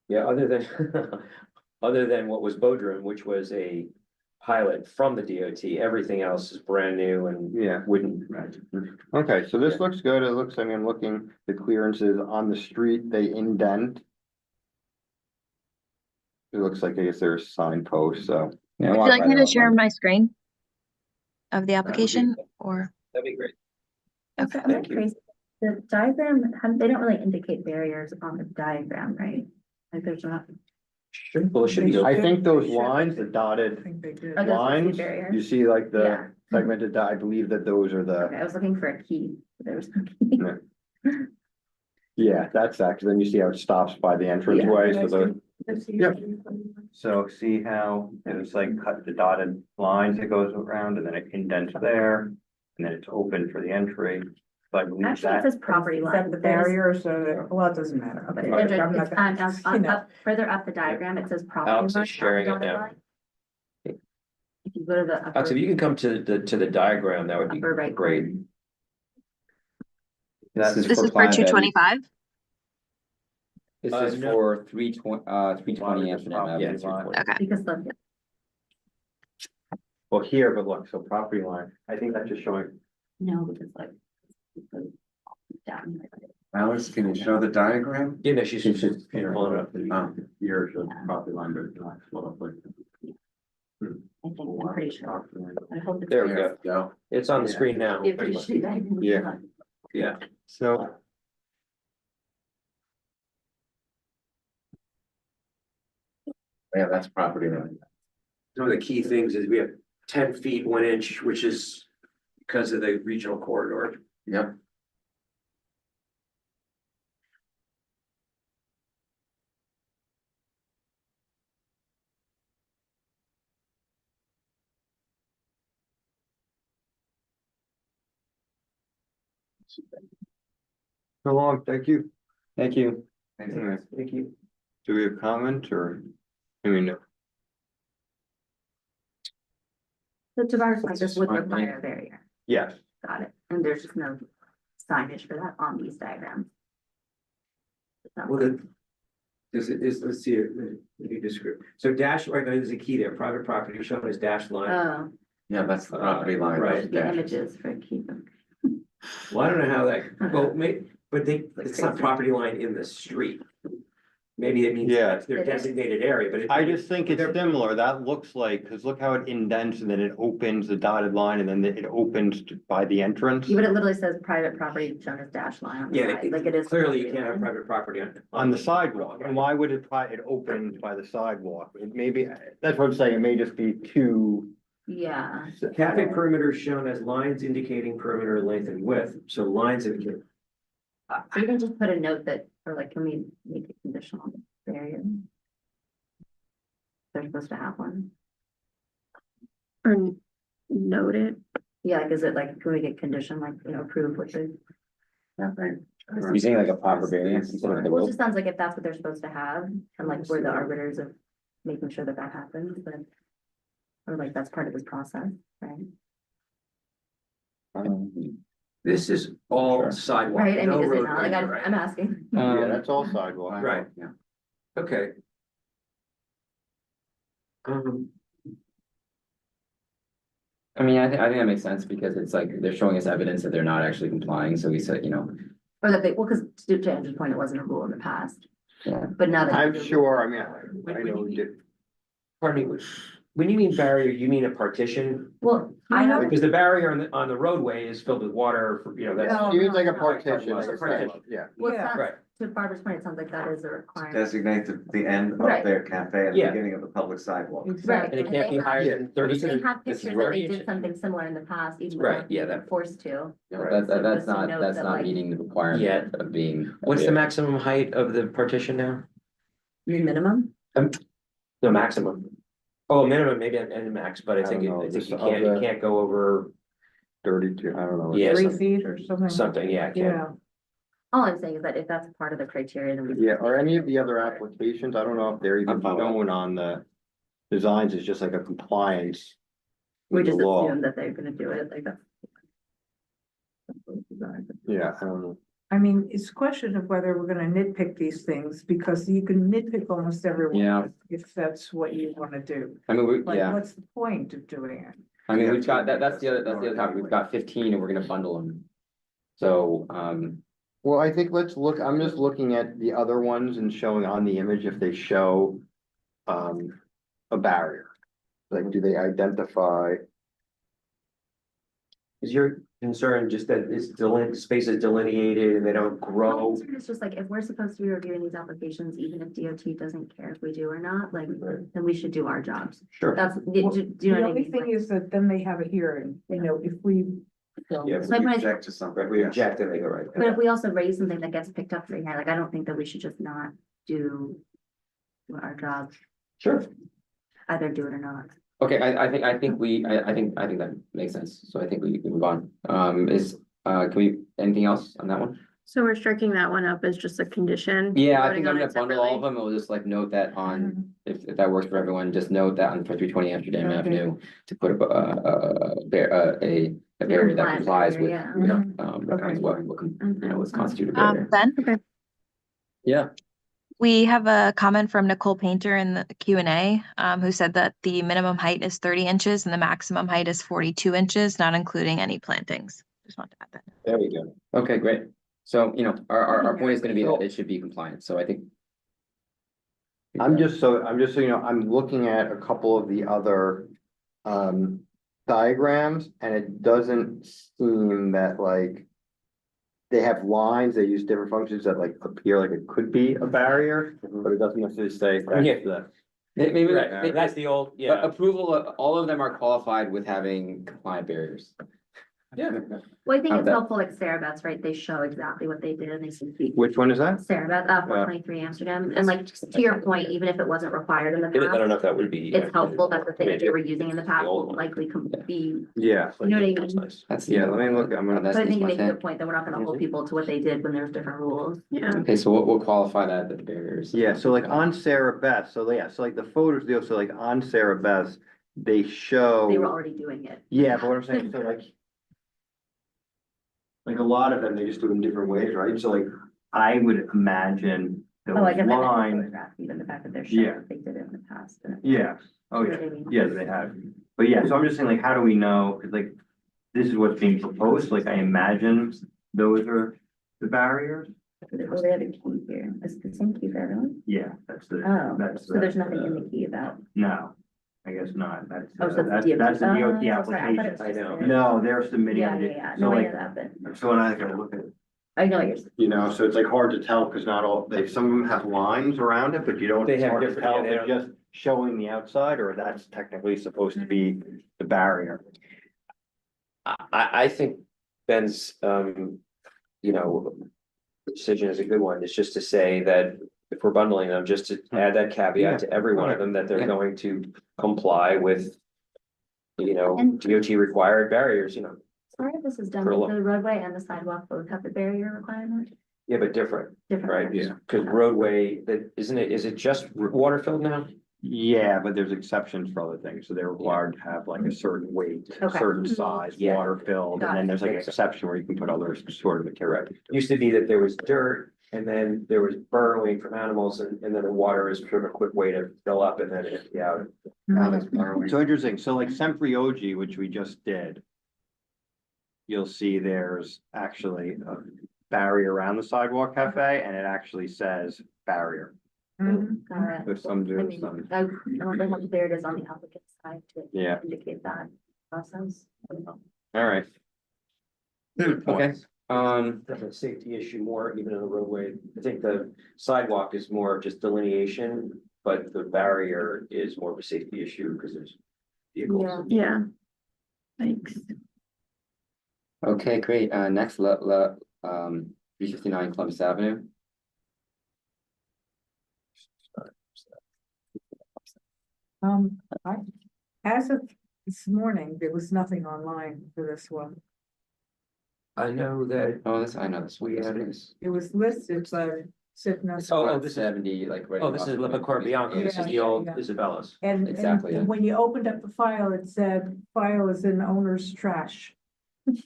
Yeah, other than, other than what was Bodrum, which was a pilot from the DOT, everything else is brand new and Yeah. wouldn't. Okay, so this looks good. It looks, I mean, I'm looking, the clearances on the street, they indent. It looks like, I guess there's signposts, so. Yeah, I Would you walked like by me there to all share night. my screen of the would be- application or? That'd be great. Also, I'm Thank you. curious, the diagram, they don't really indicate barriers on the diagram, right? Like there's not. Well, it should be. I should- think those they should. lines, the I dotted think they did. Are those the key lines, barriers? you see like Yeah. the segmented, I believe that those are Okay, the, I was looking for a key, but there was no key. yeah, that's actually, then you see how it stops by the entranceway, so the. Yep. So see how it's like cut the dotted lines that goes around and then it indents there, and then it's open for the entry. So I believe Actually, it that, says property Is line. that the barrier, so, well, it doesn't matter. But Okay, it's, I'm not gonna- you know. up, further up the diagram, it says property line. Alex is not the sharing it dotted now. line. If you go to the Alex, if upper, you can come to the diagram, that would be upper right great. corner. This is This is for Klein Betty. 225? This is no. for 320 Amsterdam Yeah, Avenue. it's fine. Okay. Because look, Well, here, but look, so property line, I think that's just showing, no, because like. Down. Alice, can you show the diagram? Yeah, no, she's pulling it up. Here's the property line, but not I think, I'm pretty sure. I hope it's. There we clear. go. It's on the screen now. The appreciate that. Yeah. Yeah. so. Yeah, that's property line. Some of the key things is we have 10 feet, 1 inch, which is because of the regional corridor. Yep. So long, thank you. Thank you. Anyway, thank you. Do we have comment or? I mean, no. So Tavares, like this would require a barrier, Yes, got it, and there's just no signage for that on these diagrams. Well, let's see, let me describe. So dash, right, there's a key there, private property shown as dash line. Oh, Yeah, that's the property line. Right. those the dashes. images for keep them. Well, I don't know how that, well, but it's not property line in the street. Maybe it means Yeah. that's their It is. designated area, but it. I just think it's similar. That looks like, cause look how it indents and then it opens the dotted line and then it opens by the entrance. Yeah, but it literally says private property shown as dash line on the Yeah, side, like it is. clearly you property can't have line. private property On the sidewalk, and why would it opens by the sidewalk? It may be, that's what I'm saying, it may just be too Yeah. Cafe perimeter is shown as lines indicating perimeter length and width, so lines indicate. So you can just put a note that, or like, can we make it conditional barrier? They're supposed to have one. Or note it. Yeah, like, is it like, can we get condition, like, approved with the. You're saying like a proper variance instead of the Well, it road? just sounds like if that's what they're supposed to have, and like we're the arbiters of making sure that that happens, but. Or like that's part of this process, right? This is all Sure. sidewalk. Right, I no mean, is it road not, like, radar, right? I'm asking. Yeah, that's all sidewalk. Right. Yeah. Okay. I mean, I think that makes sense because it's like they're showing us evidence that they're not actually complying, so we said, Or that they, well, because to Andrew's point, it wasn't a rule in the past, yeah. but now that. I'm sure, I mean, I know we did. Pardon me, when you mean barrier, you mean a partition? Well, I know. Because the barrier on the roadway is filled with water, that's. No. Use like a partition, It's a partition. yeah. Well, it Yeah. sounds- Right. to Barbara's point, it sounds like that is a requirement. Designate the end of Right. their cafe at the Yeah. beginning of the public sidewalk. Right. And it can't be higher than 30. They have This is pictures that they road. did something similar in the past, even Right, without yeah, being that- forced to. That's So not, just a note that's that, not like- meeting the requirement of being. What's the maximum height of the partition now? Minimum? The maximum. Oh, minimum, maybe and max, but I think, I don't know, I think this you other- can't, you can't go over 32, I don't know. Yeah, 3 feet or something. something, yeah, it can't. Yeah, All I'm saying is that if that's part of the criteria, then we. Yeah, or any of the other applications, I don't know if they're even I'm fine with that. going on the designs, it's just like a compliance. We with the just law. assume that they're gonna do it like that. Yeah, I don't know. I mean, it's a question of whether we're gonna nitpick these things, because you can nitpick almost everyone. Yeah. If that's what you wanna do. I mean, Like, what's the point of doing it? I mean, we've got, that's the other topic, we've got 15 and we're gonna bundle them. So, Well, I think let's look, I'm just looking at the other ones and showing on the image if they show a barrier. Like, do they identify? Is your concern just that space is delineated and they don't My grow? concern is just like, if we're supposed to be reviewing these applications, even if DOT doesn't care if we do or not, like, then we should do our jobs. Sure. That's, do Well, you know The what I only mean? thing is that then they have a hearing, if we. Yeah, So my point is- Object to something. we object and they go right. But if we also raise something that gets picked up right here, like, I don't think that we should just not do our job, Sure. either do it or not. okay, I think that makes sense. So I think we can move on. Can we, anything else on that one? So we're striking that one up as just a condition. Yeah, I voting think I'm on gonna it bundle all of separately. them. We'll just like note that on, if that works for everyone, just note that on for 320 Amsterdam Okay. Avenue to put a barrier that complies with, Yeah. what's constituted a Um, barrier. Ben, Yeah, we have a comment from Nicole Painter in the Q&A, who said that the minimum height is 30 inches and the maximum height is 42 inches, not including any plantings. Just want to add that. There we go. okay, great. So, our point is gonna be that it should be compliant, so I think. I'm just so you know, I'm looking at a couple of the other diagrams, and it doesn't seem that like they have lines, they use different functions that like appear like it could be a barrier, but it doesn't necessarily say that's Yeah. the. Maybe, Right, that's the old, yeah. approval, all of them are qualified with having compliant barriers. Yeah. Well, I think How's it's that? helpful, like Sarah Beth's, right, they show exactly what they did and they can speak. Which one is that? Sarah Beth, 423 Amsterdam, and like, to your point, even if it wasn't required in the I don't past, know if that would be. it's helpful that the thing that they were using in the past The old will one. likely be, Yeah, you know what I mean? That's nice. That's. yeah, let me look, I'm gonna, But I think you make a That's good point that we're not gonna hold people to what they did when there's different rules. Yeah. okay, so we'll qualify that the barriers. yeah, so like on Sarah Beth, so yeah, so like the photos deal, so like on Sarah Beth, they show. They were already doing it. Yeah, but what I'm saying, so like a lot of them, they just do them different ways, right? So like, I would imagine those Oh, I guess I meant the lines. photograph, even the fact that they're showing Yeah. that they did it in the past. Yeah, oh You know yeah, what I mean? yeah, they have. But yeah, so I'm just saying like, how do we know? Cause like, this is what's being proposed, like I imagine those are the barriers. Well, they have a key here. Is it the same key for everyone? Yeah, that's the, Oh, that's. so there's nothing in the key about. No, I guess not. That's, Oh, so that's the the DOT. DOT Oh, sorry, I thought it application. was I just know. there. No, they're submitting Yeah, it. yeah, yeah. So No, I know like, that, but so when I gotta look at it. I know you're. You know, so it's like hard to tell, cause not all, some of them have lines around it, but you don't. They it's have hard to different- tell yeah, if they they're showing the outside, or that's technically supposed to be the barrier? I think Ben's, decision is a good one. It's just to say that if we're bundling them, just to add that caveat to every one of them, that they're going to comply with, And- DOT required barriers, Sorry if this is done, For a but lo- the roadway and the sidewalk both have the barrier requirement, Yeah, but different, different. right? Because roadway, is it just water filled now? Yeah, but there's exceptions for other things, so they're required to have like a certain weight, a Okay. certain size, Yeah. water filled, Got and then it. there's like an exception where you can put other sort of material. Used to be that there was dirt and then there was burrowing from animals and then the water is sort of a quick way to fill up and then empty out. Now it's burrowing. So interesting, so like Sempriogi, which we just did. You'll see there's actually a barrier around the sidewalk cafe, and it actually says barrier. Mhm. Got it. There's some I do, mean, some, I don't know how clear it is on the applicant side to yeah, indicate that process. all right. Good Okay, point. That's a safety issue more even in the roadway. I think the sidewalk is more of just delineation, but the barrier is more of a safety issue because there's vehicles. Yeah. Thanks. okay, great. Next, 359 Columbus Avenue. As of this morning, there was nothing online for this one. I know that I know this. we had this. It was listed, but said no. Oh, this is, 70, like. right oh, this is across from Lipitor Bianca. This is the old Yeah. Isabella's. And Exactly, yeah. when you opened up the file, it said file is in owner's trash.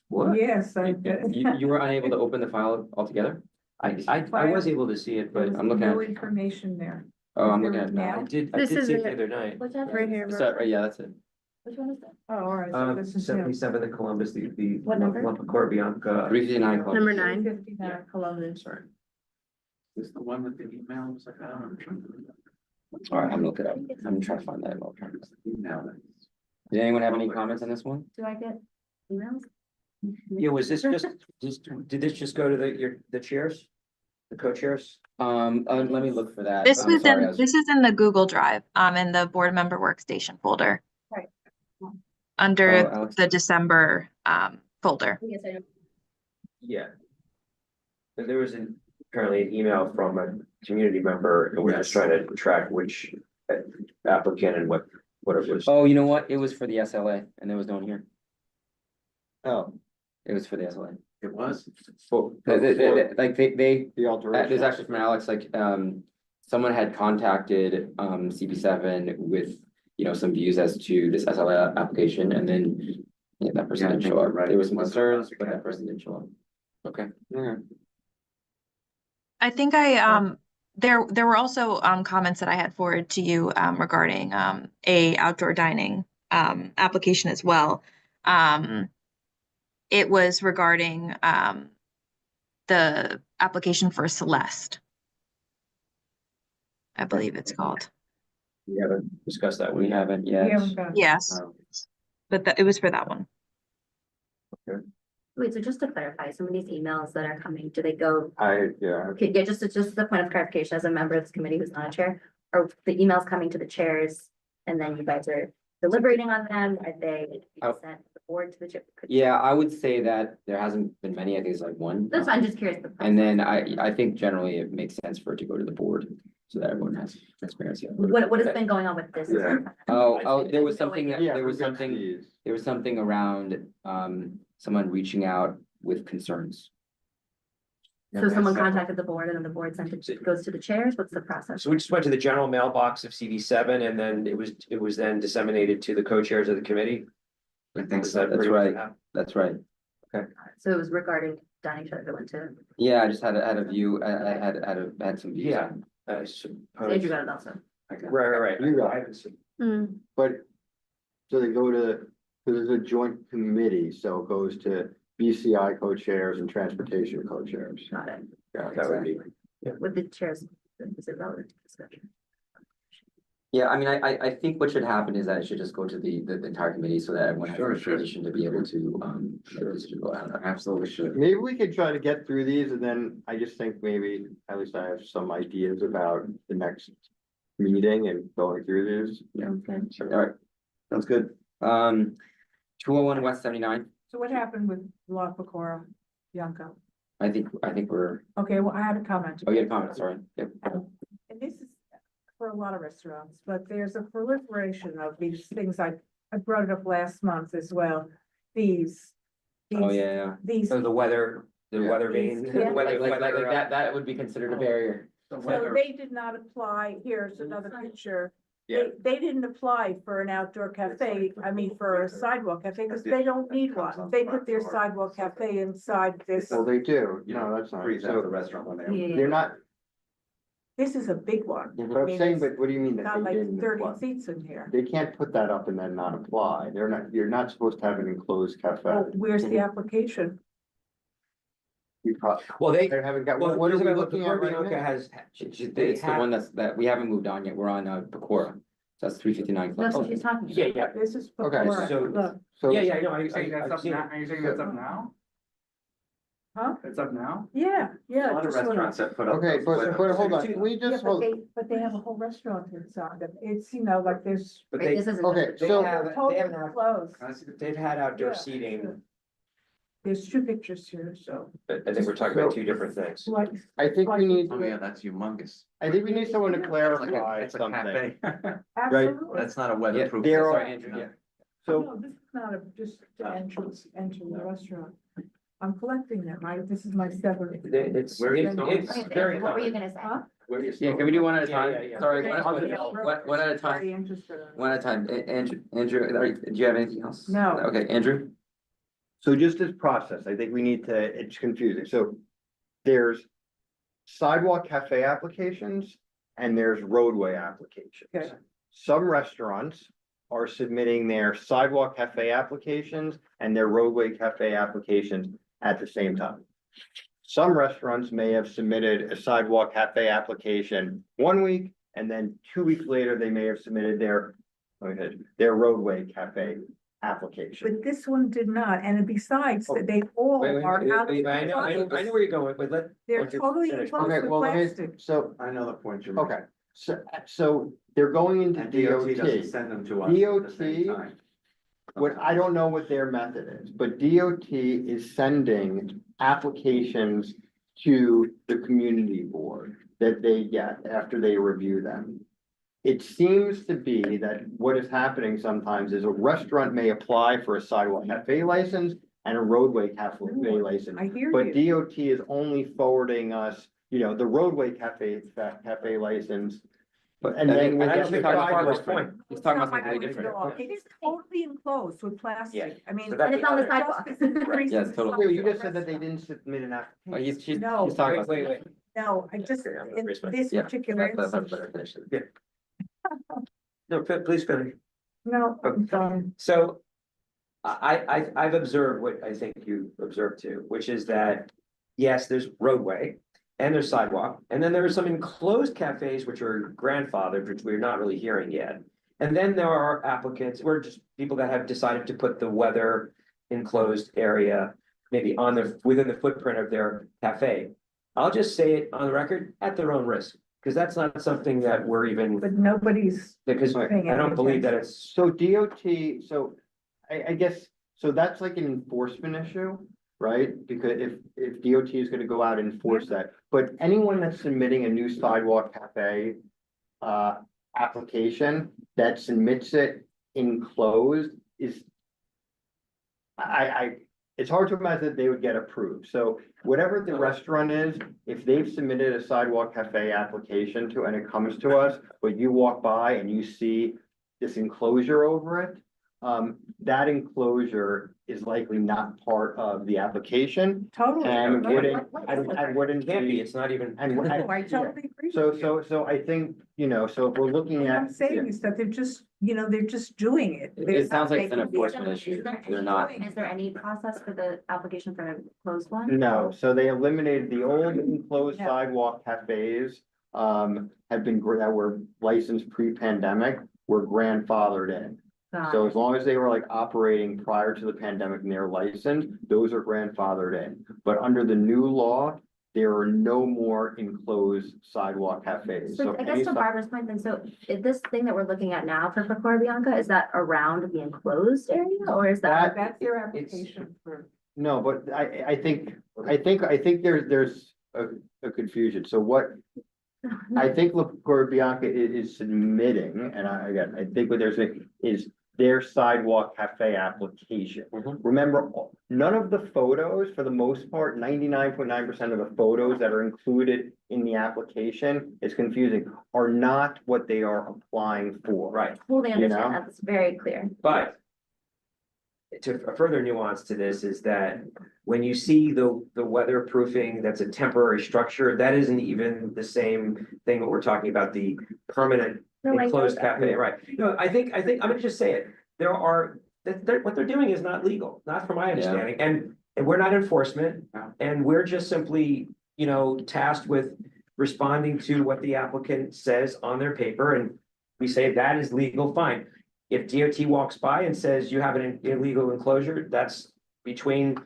What? Yes, I did. You were unable to open the file altogether? I was able to see it, but I'm looking No at- information there. Oh, I'm Is looking there at it now. I did This see is it the it. other night. Which other? Right here. Is that right? Yeah, that's it. Which one is that? Oh, all right. So this is him. 77 in Columbus, the What number? Lipitor Bianca. 359 Columbus. Number 9. 59 Columbus. Sorry. Is the one with the email? It's like, I don't know. All right, I'm looking it up. I'm trying to find that. Did anyone have any comments on this one? Do I get emails? Yeah, was this just, did this just go to the chairs? The co-chairs? Let me look for that. This I'm was sorry, I in, this is in the Google Drive, in the board member workstation folder. Right. Under Alex. the December, folder. Yes, I know. Yeah. But there was apparently an email from a community member, and we're just trying to track which applicant and what it was. Oh, you know what? It was for the SLA and there was no one here. Oh, It was for the SLA. It was. Like they, the alteration. there's actually from Alex, like, someone had contacted, CB7 with, some views as to this SLA application and then. Yeah, that person Yeah, I didn't think show you're up. right. There was some It wasn't concerns, about but the that person didn't show up. Okay. I think there were also comments that I had forwarded to you regarding a outdoor dining application as well. It was regarding the application for Celeste. I believe it's called. We haven't discussed that. We haven't We yet. haven't got. Yes, but it was for that one. Wait, so just to clarify, some of these emails that are coming, do they go, Yeah. okay, yeah, just the point of clarification as a member of this committee who's not a chair, are the emails coming to the chairs and then you guys are deliberating on them? Are they Oh. sent to the board to the chair? Yeah, I would say that there hasn't been many. I think it's like one. That's fine, just curious. And then I think generally it makes sense for it to go to the board so that everyone has transparency. What has been going on with this? There was something that, Yeah, there was we're good something, fees. there was something around, someone reaching out with concerns. So someone contacted the board and then the board sent it, goes to the chairs? What's the process? So we just went to the general mailbox of CV7 and then it was then disseminated to the co-chairs of the committee. I think Is so. that That's pretty much right. what happened? That's right. So it was regarding dining show that went to, Yeah, I just had a view, I had some views. Yeah. on- I so suppose. Andrew got it also. Right. You got I haven't seen- Mm. But, so they go to, there's a joint committee, so it goes to BCI co-chairs and transportation co-chairs. Got it. Yeah, That would be. With the chairs, is it relevant to discussion? Yeah, I mean, I think what should happen is that it should just go to the entire committee so that everyone has Sure. information to be able to, make decisions go out. Absolutely should. Maybe we could try to get through these and then I just think maybe, at least I have some ideas about the next meeting and going through these. Yeah. Okay. Sure. All right, sounds good. 201 West 79. So what happened with La Pecora, Bianca? I think we're, Okay, well, I had a comment. oh, you had a comment, sorry. Yep. And this is for a lot of restaurants, but there's a proliferation of these things. I brought it up last month as well. These. Oh, yeah. These, So the weather Yeah. vane. Yeah. Like that would be considered a barrier. so they did not apply. Here's another picture. Yeah. They didn't apply for an outdoor cafe, I mean, for a sidewalk cafe, because they don't need one. They put their sidewalk cafe inside this. Well, they do, no, that's not, Freeze out the so, restaurant when Yeah. they're not, This is a big one. but I'm saying, but what do you mean that Got they like didn't 30 apply? seats in here. They can't put that up and then not apply, you're not supposed to have an enclosed cafe. Oh, where's the application? You probably, Well, they, they haven't got, well, what are we Isabel, looking at right Bianca now? has, It's they the have, one that we haven't moved on yet. We're on Pecora. So that's 359. That's what she's talking about. yeah, This is. Okay, Pecora. so- Look, So, yeah, I know, Are you saying that's I've up seen now? it. Are you saying that's up now? Huh? It's up now? Yeah, A lot of just sort of- restaurants have put up. okay, those but windows. hold on, can we Yeah, just but hold, they have a whole restaurant inside of it. It's, like there's. but Right, they, this isn't. okay, they so, have, they Totally have, closed. they've had outdoor Yeah, seating, sure. There's two pictures here, so. but I think we're talking about two different things. Like, I think we need, Oh, yeah, that's humongous. I think we need someone to clarify It's a something. cafe. absolutely. That's not a Yeah, weatherproof. there sorry, are- Andrew, yeah. So, No, this is not just the entrance, enter the restaurant. I'm collecting them. this is my seventh. It's, Where are you it's going? it's very What were you common. gonna say? Huh? Where is Yeah, can we do one at a Yeah, time? yeah, yeah. Sorry, Okay. one at a time. Very interested in it. One at a time. Andrew, do you have anything else? No. Okay, Andrew? so just this process, I think we need to, it's confusing, so there's sidewalk cafe applications and there's roadway applications. Okay. Some restaurants are submitting their sidewalk cafe applications and their roadway cafe applications at the same time. Some restaurants may have submitted a sidewalk cafe application 1 week, and then 2 weeks later, they may have submitted their roadway cafe application. But this one did not, and besides, they all Wait, are out of. I know where you're going, but let. They're why don't you totally finish? enclosed Okay, with well, plastic. so, I know the point you're making. okay, so they're going into And DOT doesn't DOT. send them to us at the same DOT time. What, I don't know what their method is, but DOT is sending applications to the community board that they get after they review them. It seems to be that what is happening sometimes is a restaurant may apply for a sidewalk cafe license and a roadway cafe license. I hear But you. DOT is only forwarding us, the roadway cafe license. And then we I get don't the think that's sidewalk. Farmer's point. He's talking about It's not something my different. point at all. It is totally enclosed with plastic. I mean. So that's And it's on the another- sidewalk. Justice increases Yes, totally. Wait, you just said that they didn't submit an Oh, application. she's No. talking about. Wait. No, I just, Okay, I'm in respect. this Yeah, particular That's instance, better finish. No, please finish. no, I'm done. So I've observed what I think you observed too, which is that, yes, there's roadway and there's sidewalk, and then there are some enclosed cafes which are grandfathered, which we're not really hearing yet. And then there are applicants, or just people that have decided to put the weather enclosed area maybe within the footprint of their cafe. I'll just say it on the record, at their own risk, because that's not something that we're even, But nobody's, because I paying any don't believe that attention. it's. So DOT, so I guess, so that's like an enforcement issue, right? Because if DOT is gonna go out and enforce that, but anyone that's submitting a new sidewalk cafe application that submits it enclosed is it's hard to imagine that they would get approved. So whatever the restaurant is, if they've submitted a sidewalk cafe application and it comes to us, but you walk by and you see this enclosure over it, that enclosure is likely not part of the application. totally. And What- wouldn't, what- and wouldn't Can't be, be, it's not even. and, No, I totally agree. so, with you. so I think, so if we're looking What at. I'm saying is that they're just, they're just doing it. They're It sounds not like it's an making the enforcement effort. issue. Is there They're any- not. Is there any process for the application for a closed one? No, so they eliminated the old enclosed Yeah. sidewalk cafes, that were licensed pre-pandemic, were grandfathered in. Got So it. as long as they were like operating prior to the pandemic and they're licensed, those are grandfathered in. But under the new law, there are no more enclosed sidewalk cafes. So I guess to Barbara's point, then, so is this thing that we're looking at now for Procura Bianca, is that around the enclosed area, or is that? That's their application for. No, but I think there's a confusion. So what I think Procura Bianca is submitting, and I think what they're saying is their sidewalk cafe application. Remember, none of the photos, for the most part, 99.9% of the photos that are included in the application, is confusing, are not what they are applying for. Right. Totally You know? understand, that's very clear. But to a further nuance to this is that when you see the weatherproofing, that's a temporary structure, that isn't even the same thing that we're talking about, the permanent No, I know enclosed that. cafe, right? No, I think, I'm gonna just say it, there are, what they're doing is not legal, not from my understanding, and we're not enforcement, and we're just simply, tasked with responding to what the applicant says on their paper, and we say that is legal, fine. If DOT walks by and says you have an illegal enclosure, that's between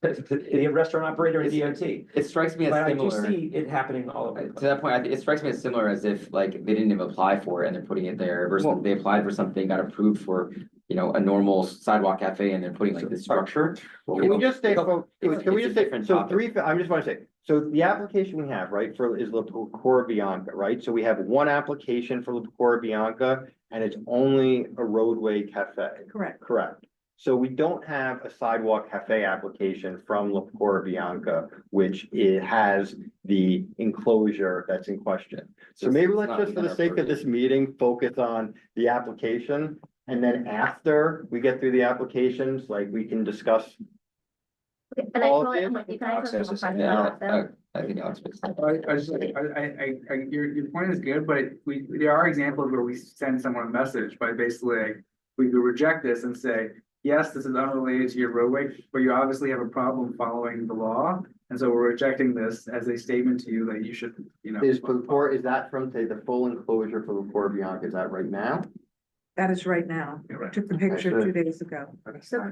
the restaurant operator and DOT. It strikes me as But I similar. do see it happening all over. To that point, it strikes me as similar as if like they didn't even apply for it and they're putting it there versus they applied for something, got approved for, a normal sidewalk cafe and they're putting like this structure. Can we just say, can we it's just a say, different so topic. I just want to say, so the application we have, right, is La Procura Bianca, right? So we have one application for La Procura Bianca, and it's only a roadway cafe. Correct. Correct. So we don't have a sidewalk cafe application from La Procura Bianca, which it has the enclosure that's in question. So maybe let's just, for the sake of this meeting, focus on the application. And then after we get through the applications, like we can discuss. Okay, and I All totally, of I'm it? with you, can I ask a couple questions Yeah, about that? I think Alex makes sense. Your point is good, but there are examples where we send someone a message by basically, like, we could reject this and say, yes, this is unrelated to your roadway, but you obviously have a problem following the law. And so we're rejecting this as a statement to you that you should, Is that from, say, the full enclosure for La Procura Bianca, is that right now? That is right now. I took the picture 2 days ago. So,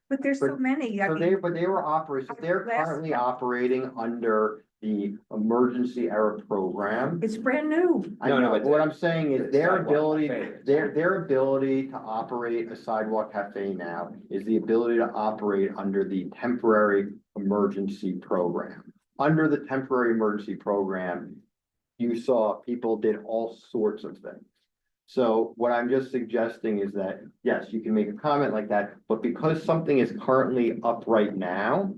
but there's so many. I So mean, they were operating, so they're currently operating under the emergency era program. it's brand new. I No, know, no, but what I'm saying is the their sidewalk ability, cafe. their ability to operate a sidewalk cafe now is the ability to operate under the temporary emergency program. Under the temporary emergency program, you saw people did all sorts of things. So what I'm just suggesting is that, yes, you can make a comment like that, but because something is currently up right now,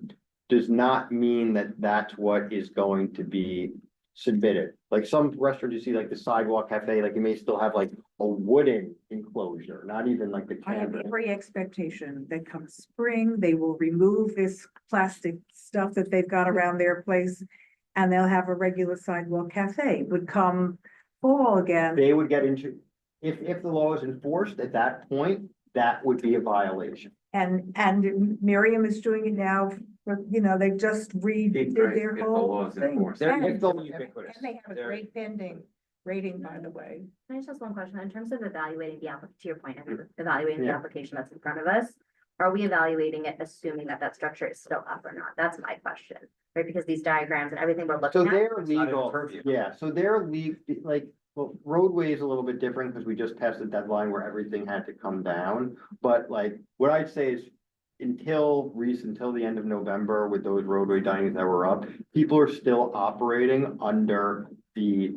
does not mean that that's what is going to be submitted. Like some restaurants, you see like the sidewalk cafe, like you may still have like a wooden enclosure, not even like the I have canvas. every expectation that come spring, they will remove this plastic stuff that they've got around their place. And they'll have a regular sidewalk cafe. Would come fall again. They would get into, if the law is enforced at that point, that would be a violation. And Miriam is doing it now, they just redid their whole thing. They're And ubiquitous. they have a great pending rating, by the way. Can I just ask one question, in terms of evaluating the to your point, evaluating the Yeah. application that's in front of us, are we evaluating it assuming that that structure is still up or not? That's my question, right? Because these diagrams and everything we're So looking at. they're It's not in legal, purview. yeah, so they're like, well, roadway is a little bit different because we just passed the deadline where everything had to come down. But like, what I'd say is until the end of November with those roadway dinings that were up, people are still operating under the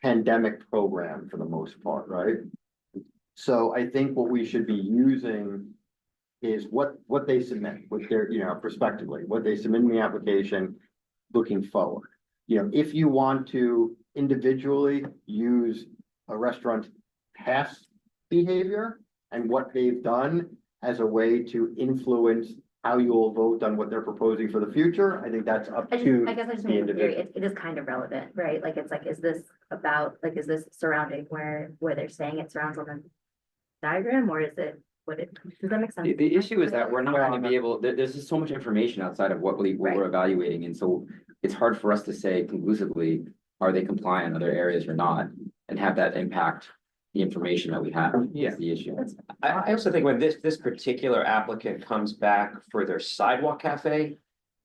pandemic program for the most part, right? So I think what we should be using is what they submit with their, prospectively, what they submit in the application looking forward. If you want to individually use a restaurant's past behavior and what they've done as a way to influence how you will vote on what they're proposing for the future, I think that's up to I guess I just the mean, individual. it is kind of relevant, right? Like, it's like, is this about, like, is this surrounding where they're saying it surrounds on the diagram, or is it, does that make sense? The issue is that we're not going to be able, there's just so much information outside of what we're evaluating, and so it's hard for us to say conclusively, are they compliant in other areas or not, and have that impact the information that we have. Yeah. Is the issue. I also think when this particular applicant comes back for their sidewalk cafe,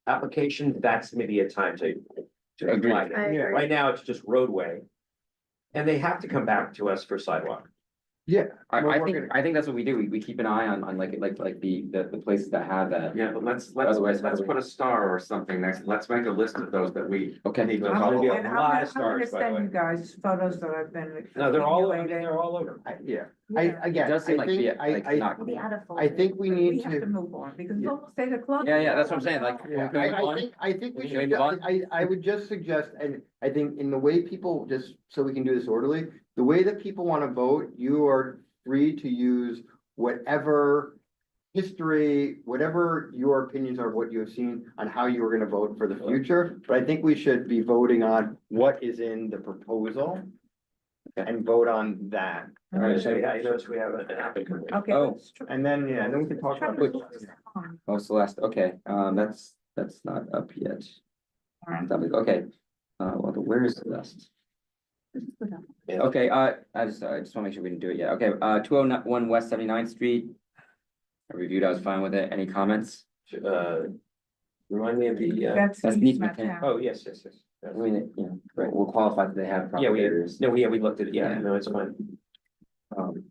application, that's maybe a time to Agreed. flag it. I agree. Right now, it's just roadway. And they have to come back to us for sidewalk. Yeah. I think that's what we do. We keep an eye on like the places that have that. Yeah, but let's Otherwise, put a star or something next, let's make a list of those that we. Okay. need to There's follow gonna be up. a And lot of I'm stars, by the gonna way. send you guys photos that I've been. No, they're all, I mean, accumulating. they're all over. Yeah, Yeah. again, It does seem I like to be, think, like, not. We'll be out of. I think we We need have to to. move on because it's almost 8 o'clock. Yeah, that's what I'm saying, like. Yeah, can we move on? I think we Can should, we move on? I would just suggest, and I think in the way people, just so we can do this orderly, the way that people wanna vote, you are free to use whatever history, whatever your opinions are, what you have seen on how you were gonna vote for the future, but I think we should be voting on what is in the proposal and vote on that. All right, so yeah, you notice we have an applicant. Okay. Oh, let's try- And then, yeah, then we can talk try about. to move this on. Oh, Celeste, okay, that's not up yet. Okay, well, where is Celeste? Okay, I just wanna make sure we didn't do it yet. Okay, 201 West 79th Street. I reviewed, I was fine with it. Any comments? Remind me of the, That's That's East needs Matt to be- Town. oh, yes, yes, yes. I mean, you know, right, we'll qualify that they have. Yeah, we, areas. no, we looked at it, yeah, Yeah. no, it's fine. Um,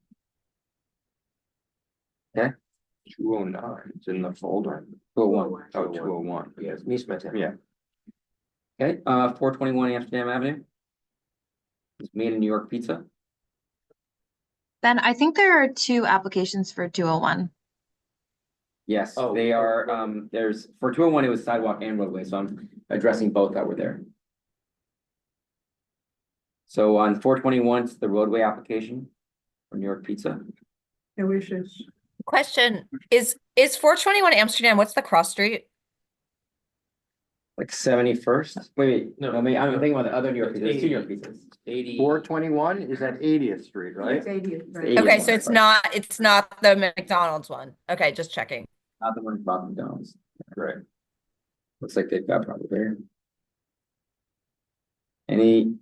209, it's in the folder. 201. Oh, 201. Yeah, it's East Meadow. Yeah. Okay, 421 Amsterdam Avenue. It's made in New York pizza. Then I think there are two applications for 201. Yes, Oh, they oh, are, roadway. there's, for 201, it was sidewalk and roadway, so I'm addressing both that were there. So on 421, it's the roadway application for New York pizza. Your wishes. Question, is 421 Amsterdam, what's the cross street? Like 71st? Wait, No, no, maybe I'm no. thinking about the other New York, It's there's two New 80. York pizzas. 80. 421 is at 80th Street, right? It's 80th, right? 80th Okay, one, so it's right. not the McDonald's one. Okay, just checking. Not the one from McDonald's. Right. Looks like they've got probably there. Any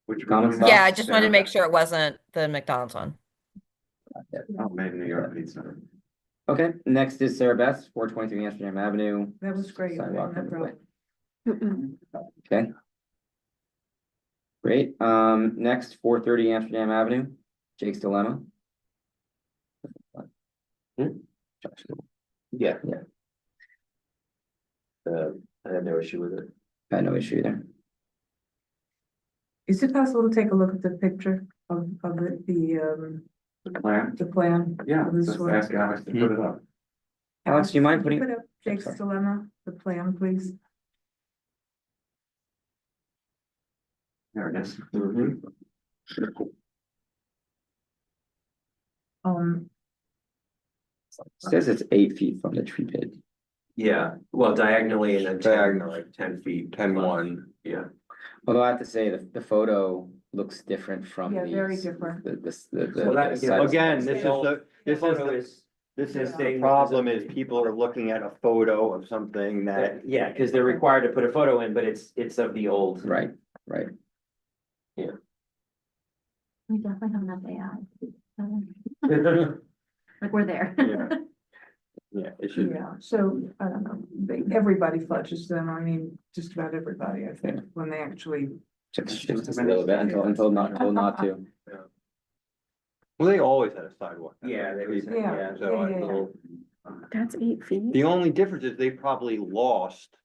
Which comments? one? Yeah, I just wanted to make sure it wasn't the McDonald's one. Oh, made in New York pizza. Okay, next is Sarah Best, 423 Amsterdam Avenue. That was great. Sidewalk No and roadway. problem. Okay. Great, next, 430 Amsterdam Avenue, Jake's Dilemma. Yeah. Yeah. I have no issue with it. I had no issue there. Is it possible to take a look at the picture of The plan? the plan? Yeah, of this let's one? ask Alex to put it up. Alex, do you mind Could putting- Put up Jake's sorry. Dilemma, the plan, please. There it is. Mhm. Says it's 8 feet from the tree pit. Yeah, well, diagonally and then Diagonally. 10 feet. 10-1. Yeah. Although I have to say, the photo looks different from Yeah, very these- different. Well, that- side- Again, this is the, Photo is, this is the thing problem is- is people are looking at a photo of something that. yeah, because they're required to put a photo in, but it's of the old. Right, right. We definitely have enough AI. Like, we're there. Yeah. Yeah, it should. Yeah, so, I don't know, everybody fudges them, I mean, just about everybody, I think, when they actually. Just a little bit until not to. Well, they always had a sidewalk. Yeah, they was, Yeah, yeah. So I yeah, yeah. will- That's 8 feet. The only difference is they probably lost.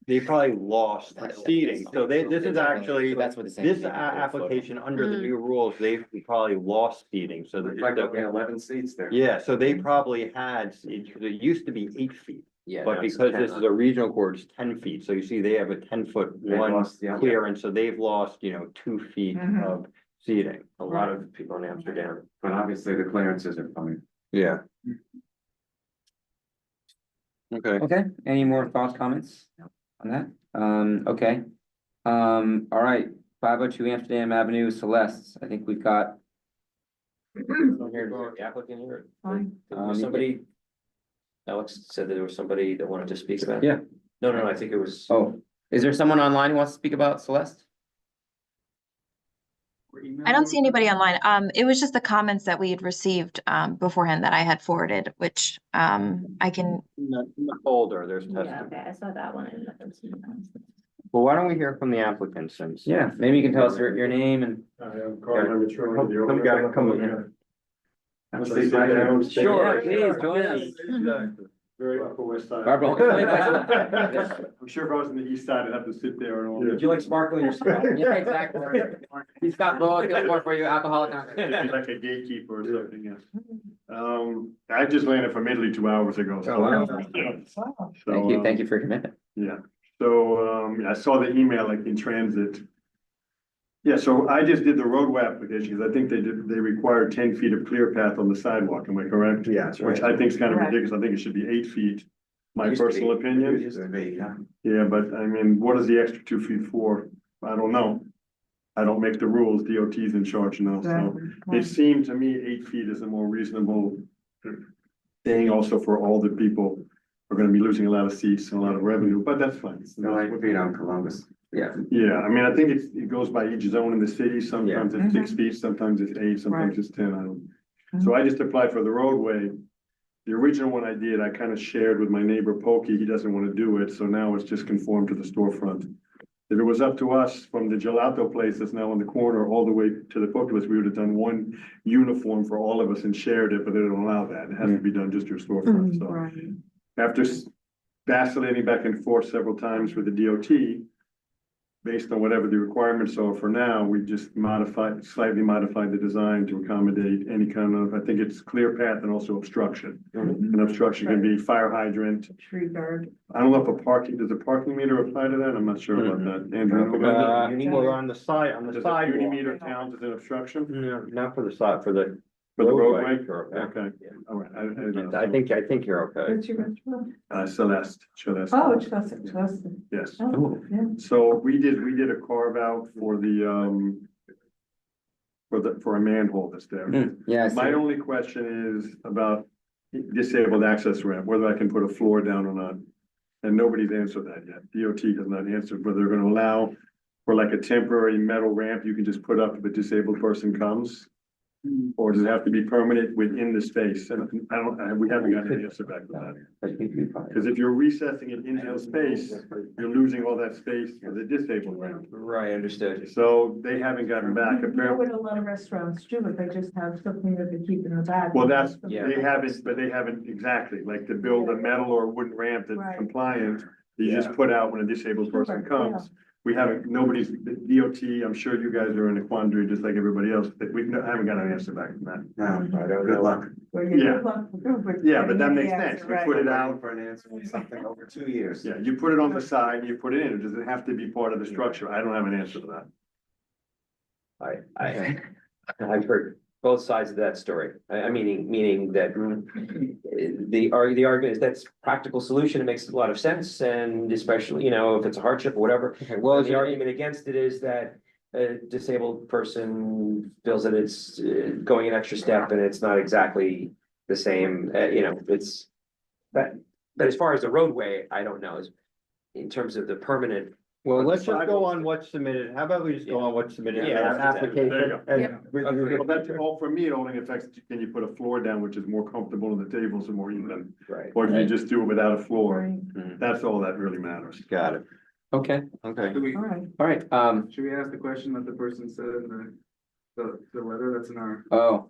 They probably lost seating, so this is actually, That's what the same. this thing. application under the new rules, they've probably lost seating, so Looks like that. okay, 11 seats there. Yeah, so they probably had, it used to be 8 feet, Yeah. but now it's because 10. this is a regional court, it's 10 feet, so you see they have a 10-foot They one lost, yeah. clearance, so they've lost, 2 feet Mhm. of seating. A lot of people in Amsterdam. But obviously the clearances are fine. Yeah. Okay. Okay, any more thoughts, comments on that? Okay. All right, 502 Amsterdam Avenue, Celeste, I think we've got. The applicant here. Fine. Was somebody, Alex said that there was somebody that wanted to speak about it. Yeah. No, I think it was. Oh, is there someone online who wants to speak about Celeste? I don't see anybody online. It was just the comments that we had received beforehand that I had forwarded, which I can. In the folder, there's Yeah, testimony. okay, I saw that one. And nothing's- Well, why don't we hear from the applicant since? Yeah, maybe you can tell us your name and. Come in. Sure, please, join us. Very upper west side. Barbara. I'm sure if I was on the east side, I'd have to sit there and all. Would you like sparkling or something? Yeah, exactly. He's got both, he'll pour for you, alcoholic. Like a gatekeeper or something, yeah. I just landed from Italy 2 hours ago. Oh, wow. Thank you for your commitment. Yeah, so, I saw the email like in transit. Yeah, so I just did the roadway application, because I think they require 10 feet of clear path on the sidewalk, am I correct? Yeah, that's right. Which I think is kind of Correct. ridiculous, I think it should be 8 feet, my Used to be. personal opinion. Used to be, yeah. Yeah, but I mean, what is the extra 2 feet for? I don't know. I don't make the rules, DOT's in charge now, so it seemed to me 8 feet is a more reasonable thing also for all the people who are gonna be losing a lot of seats and a lot of revenue, but that's fine. No, I would be on Columbus. Yeah. Yeah, I mean, I think it goes by each zone in the city, sometimes it's 6 feet, sometimes it's 8, sometimes it's 10, I don't. So I just applied for the roadway. The original one I did, I kind of shared with my neighbor Pokey, he doesn't want to do it, so now it's just conformed to the storefront. If it was up to us from the gelato place that's now on the corner all the way to the Populous, we would have done one uniform for all of us and shared it, but they don't allow that. It has to be done just your storefront, so. After vacillating back and forth several times with the DOT, based on whatever the requirements are for now, we just slightly modified the design to accommodate any kind of, I think it's clear path and also obstruction. And obstruction can be fire hydrant. Tree guard. I don't know if does a parking meter apply to that? I'm not sure about that. Andrew, Well, on the side, does a unimeter count as an obstruction? No, not for the side, for the. For the roadway? Sure, Okay, all right. I think you're okay. What's your restaurant? Celeste. Oh, it's Celeste. Yes. Oh, yeah. So we did a carve out for the, for a manhole that's there. Yeah. I see. My only question is about disabled access ramp, whether I can put a floor down or not. And nobody's answered that yet. DOT has not answered whether they're gonna allow for like a temporary metal ramp you can just put up if a disabled person comes. Or does it have to be permanent within the space? And we haven't gotten an answer back to that. Because if you're recessing it into the space, you're losing all that space for the disabled ramp. Right, understood. So they haven't gotten back. You know Apparently, what a lot of restaurants do, if they just have something that they keep in the back. well, that's, Yeah. they haven't exactly, like to build a metal or wooden ramp that's Right. compliant. You just put out when a disabled person Sure, comes. We haven't, nobody's, the DOT, I'm sure you guys are in a quandary just like everybody else, but haven't got an answer back from that. No, I don't. Good luck. Well, Yeah. good luck. Yeah, but that getting makes the sense. answer We right. put it out. For an answer on something over 2 years. Yeah, you put it on the side, you put it in, does it have to be part of the structure? I don't have an answer to that. I've heard both sides of that story. I meaning that the argument is that's practical solution. It makes a lot of sense, and especially, if it's a hardship or whatever. Well, The argument against it is that a disabled person feels that it's going an extra step and it's not exactly the same, it's. But as far as the roadway, I don't know, in terms of the permanent. Well, let's just go on what's submitted. How about we just go on what's submitted? Yeah, as an there you application? go. And Well, that's all for me, it only affects, can you put a floor down, which is more comfortable and the tables are more even? Right. Or can you just do it without a floor? Right. That's all that really matters. Got it. Okay, Okay. Should we, All right. all right, should we ask the question that the person said in the letter that's in our? oh.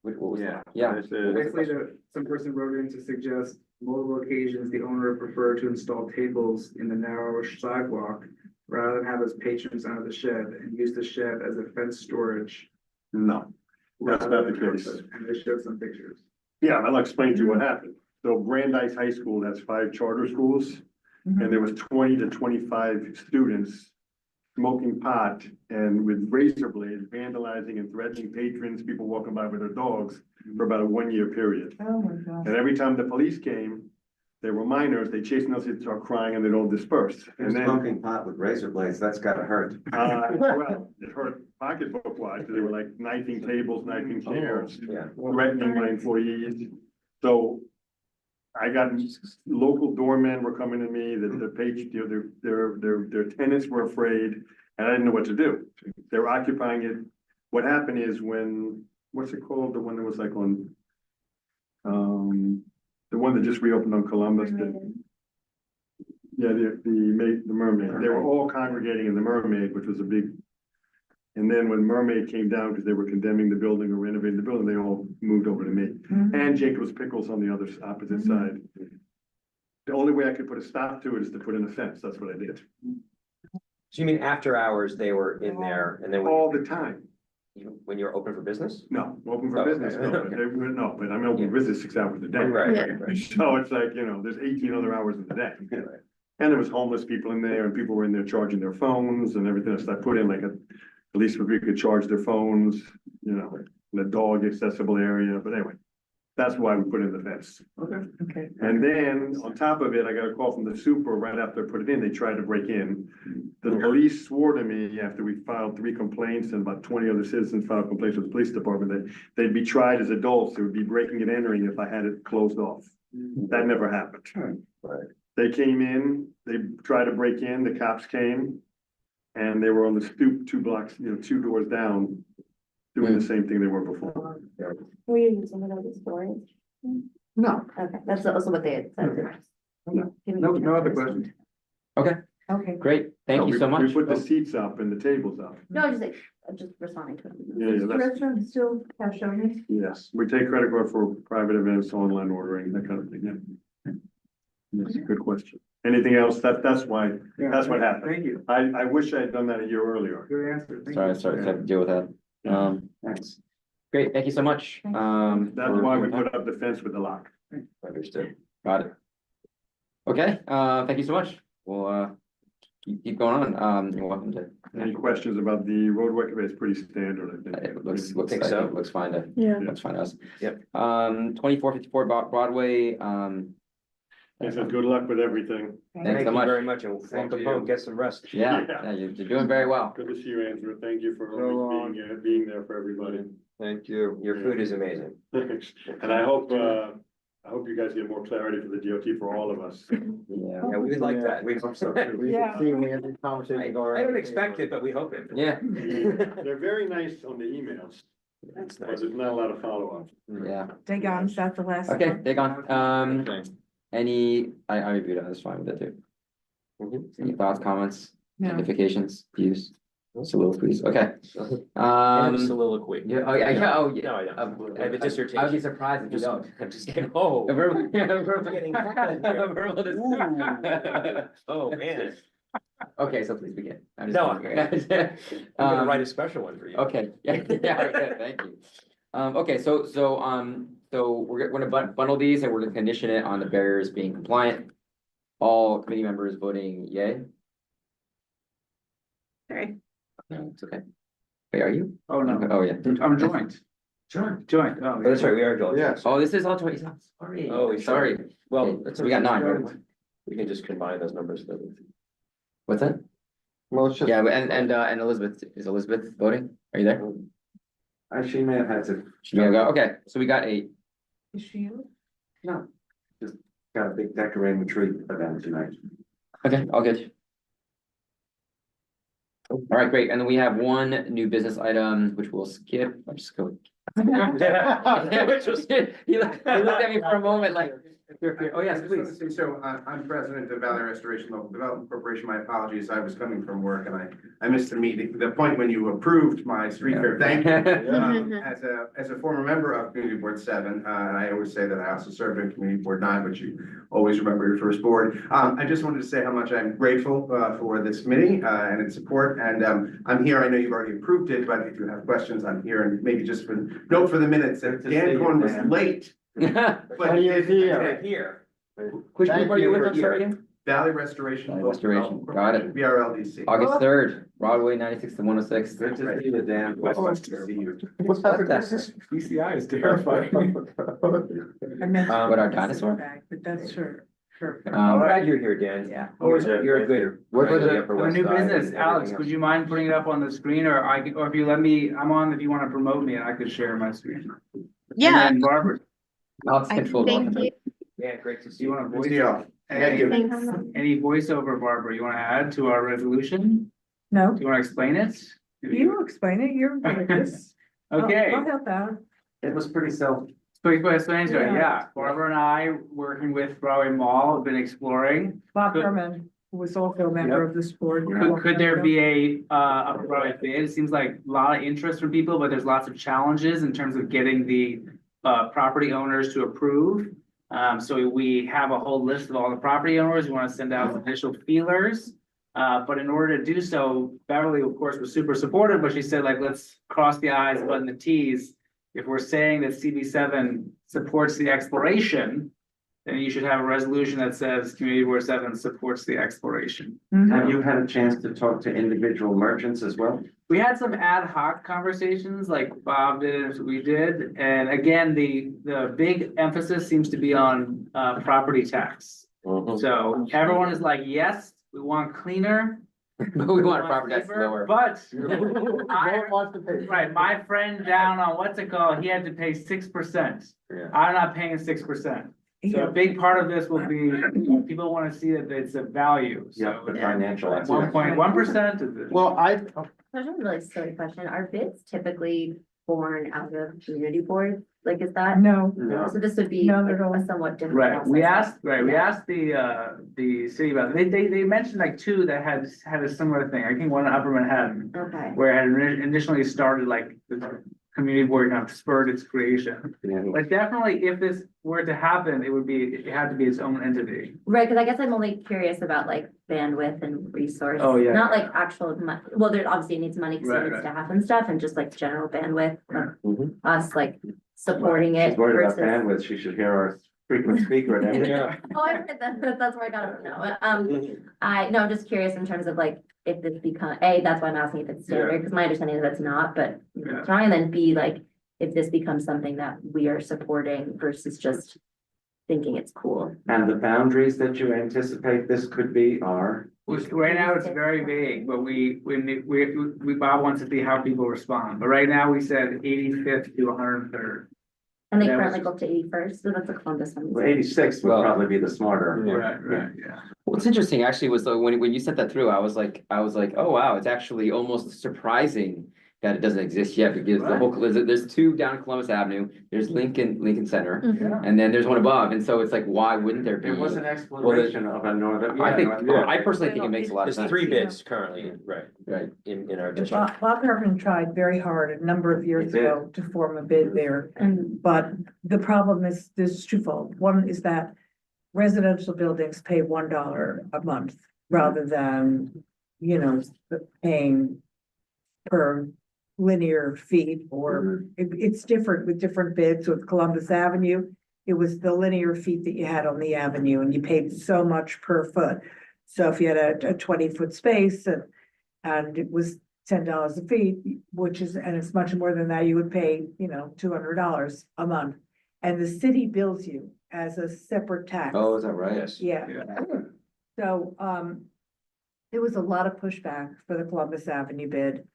What was Yeah. that? Yeah. Basically, some person wrote in to suggest multiple occasions, the owner preferred to install tables in the narrow sidewalk rather than have his patrons under the shed and use the shed as a fence storage. No, that's not the case. And they showed some pictures. Yeah, I'll explain to you what happened. So Brandeis High School has 5 charter schools, and there was 20 to 25 students smoking pot and with razor blades vandalizing and threatening patrons, people walking by with their dogs for about a 1-year period. Oh, my God. And every time the police came, they were minors, they chased them, they'd start crying and they'd all disperse. And then, Smoking pot with razor blades, that's gotta hurt. well, it hurt pocketbook wise, they were like knifing tables, knifing chairs, Yeah. threatening my employees. So I got local doormen were coming to me, their tenants were afraid, and I didn't know what to do. They were occupying it what happened is when, what's it called? The one that was like on, the one that just reopened on Columbus. Yeah, the Mermaid, they were all congregating in the Mermaid, which was a big. And then when Mermaid came down, because they were condemning the building or renovating the building, they all moved over to me. And Jacob's Pickles on the other opposite side. The only way I could put a stop to it is to put in a fence, that's what I did. So you mean after hours, they were in there and then All the time. when you're open for business? No, open for Oh, business, okay. no, but I'm open for business 6 hours a day. Right. So it's like, there's 18 other hours in the day. And there was homeless people in there and people were in there charging their phones and everything else. I put in like at least where people could charge their phones, the dog accessible area, but anyway. That's why we put in the fence. Okay. And then on top of it, I got a call from the super right after I put it in, they tried to break in. The police swore to me after we filed 3 complaints and about 20 other citizens filed complaints with the police department that they'd be tried as adults, they would be breaking and entering if I had it closed off. That never happened. Right. They came in, they tried to break in, the cops came. And they were on the stoop 2 blocks, 2 doors down, doing the same thing they were before. Were you using it as storage? No. Okay, that's also what they had said. No other questions. Okay, Okay. great. Thank you so much. We put the seats up and the tables up. No, just responding to it. Yeah, that's, Restaurant still cash only? yes, we take credit card for private events, online ordering, that kind of thing, yeah. That's a good question. Anything else? That's why, that's what happened. Thank you. I wish I had done that a year earlier. Good answer. Sorry, to have to deal with that. Thanks. Great, thank you so much. That's for why we your time. put up the fence with the lock. Understood. Got it. Okay, thank you so much. We'll keep going on. You're welcome to. Any questions about the roadway? It's pretty standard, I think. It looks think so. looks fine to. Yeah. Looks fine to us. Yep. 2454 Broadway. He said, good luck with everything. Thanks Thank so you much. very much and welcome home, get some rest. Yeah, Yeah. you're doing very well. Good to see you, Andrew. Thank you for always being there for everybody. Thank you. Your food is amazing. Thanks. And I hope you guys get more clarity for the DOT for all of us. Yeah. Yeah, we would like that. We hope so. Yeah. I don't expect it, but we hope it. Yeah. They're very nice on the emails, That's but nice. there's not a lot of follow-up. Yeah. Dagon, is that the last Okay, one? they're gone. I reviewed it. I was fine with it too. Any thoughts, comments, No. notifications, views, soliloquies? Okay. Soliloquy. Yeah. Oh yeah. Yeah. Oh yeah. No, I don't. I have a I would be dissertation. surprised if you don't. I'm just kidding. Oh. A verbal- Getting- a verbal dis- Oh, man. Okay, so please begin. I'm just No, kidding. I'm gonna write a special one for you. Okay, yeah, thank you. Okay, so we're gonna bundle these and we're gonna condition it on the barriers being compliant. All committee members voting yay? Sorry. No, it's okay. Wait, are you? Oh, Okay, oh, yeah. I'm joint. Joint. Oh, Oh, that's right, we are joint. Yes. Oh, this is all 20, sorry. Oh, Sorry. Well, Okay, so we got 9, right? We can just combine those numbers. What's that? Well, it's just. Yeah, and Elizabeth, is Elizabeth voting? Are you there? She may have had to. She may have got, okay, so we got 8. Is she you? No, just got a big decorating tree event tonight. Okay, all good. All right, great. And then we have one new business item, which we'll skip. I'll just go. He looked at me for a moment like, oh, yes, please. So I'm president of Valley Restoration Local Development Corporation. My apologies. I was coming from work and I missed the meeting, the point when you approved my street fair. Thank you. As a former member of Community Board 7, and I always say that I also served in Community Board 9, but you always remember your first board. I just wanted to say how much I'm grateful for this committee and its support. And I'm here. I know you've already approved it, but if you have questions, I'm here. And maybe just for note for the minutes that Dan Cohen was late. But he is here. Which group are you with? I'm sorry again? Valley Restoration. Valley Restoration, got it. VRLDC. August 3rd, Broadway 96 to 106. Good to see you, Dan. Nice to see you. What's BCI is terrifying. I meant. What, our dinosaur? Back, but that's her. I'm glad you're here, Dan. Yeah. You're a good. What was the it? Upper A West new Side business, and Alex, everything would else. you mind putting it up on the screen or or if you let me, I'm on if you want to promote me and I could share my screen. Yeah. And then Barbara, Alex controlled. Yeah, great to see you you. want to voice? deal. Any Thank any voiceover, Barbara, you want to add to our resolution? No, Do you want to explain it? You explain it, you're good at this. Okay. I'll help out. It was pretty self. So explain to it, Yeah. yeah. Barbara and I, working with Broadway Mall, have been exploring. Bob Good. Herman, who was also a member of this board. Could there be a Broadway bid? It seems like a lot of interest from people, but there's lots of challenges in terms of getting the property owners to approve. So we have a whole list of all the property owners. We want to send out initial feelers. But in order to do so, Beverly, of course, was super supportive, but she said, like, let's cross the i's, button the t's. If we're saying that CB7 supports the exploration, then you should have a resolution that says Community Board 7 supports the exploration. Have you had a chance to talk to individual merchants as well? We had some ad hoc conversations like Bob did, we did, and again, the big emphasis seems to be on property tax. So everyone is like, yes, we want cleaner. But we want property tax lower. But right, my friend down on what's it called, he had to pay 6%. Yeah. I'm not paying 6%. So a big part of this will be, people want to see that it's a value, so. The financial. 1.1% of it. Well, That's a really silly question. Are bids typically born out of community board? Like, is that? No. So this would be No, like they're all- a somewhat different. Right, we process. asked, we asked the city about, they mentioned like two that had a similar thing. I think one in Upper Manhattan, Okay. where it had initially started like the community board kind of spurred its creation. But definitely, if this were to happen, it had to be its own entity. Right, because I guess I'm only curious about like bandwidth and resource. Oh, yeah. Not like actual well, there obviously needs money because Right, it needs right. staff and stuff, and just like general bandwidth of us like supporting it She's worried about versus. bandwidth. She should hear our frequent speaker at every. Oh, I heard that, that's where I got it from now. I'm just curious in terms of like, if this become, that's why I'm asking if it's standard, because my understanding is that's not, but Yeah. try and then be like, if this becomes something that we are supporting versus just thinking it's cool. And the boundaries that you anticipate this could be are? Right now, it's very vague, but we Bob wants to see how people respond, but right now we said 85th to 103rd. And they That was currently go up to 81st, so that's a Columbus one. Well, 86 would Well- probably be the smarter. Right, yeah. What's interesting actually was though, when you sent that through, I was like, oh, wow, it's actually almost surprising that it doesn't exist yet because the whole, there's two down Columbus Avenue, there's Lincoln Center, Mhm. and then there's one above. And so it's like, why wouldn't there be? There was an exploration of a northern. I personally think it makes a lot of There's sense. 3 bids currently, Right. in our district. Bob Herman tried very hard a number of years He did. ago to form a bid there. But the problem is, there's twofold. One is that residential buildings pay $1 a month rather than, paying per linear feet, or it's different with different bids. With Columbus Avenue, it was the linear feet that you had on the avenue, and you paid so much per foot. So if you had a 20-foot space and it was $10 a feet, and it's much more than that, you would pay, $200 a month. And the city bills you as a separate tax. Oh, is that right? Yeah. So, there was a lot of pushback for the Columbus Avenue bid.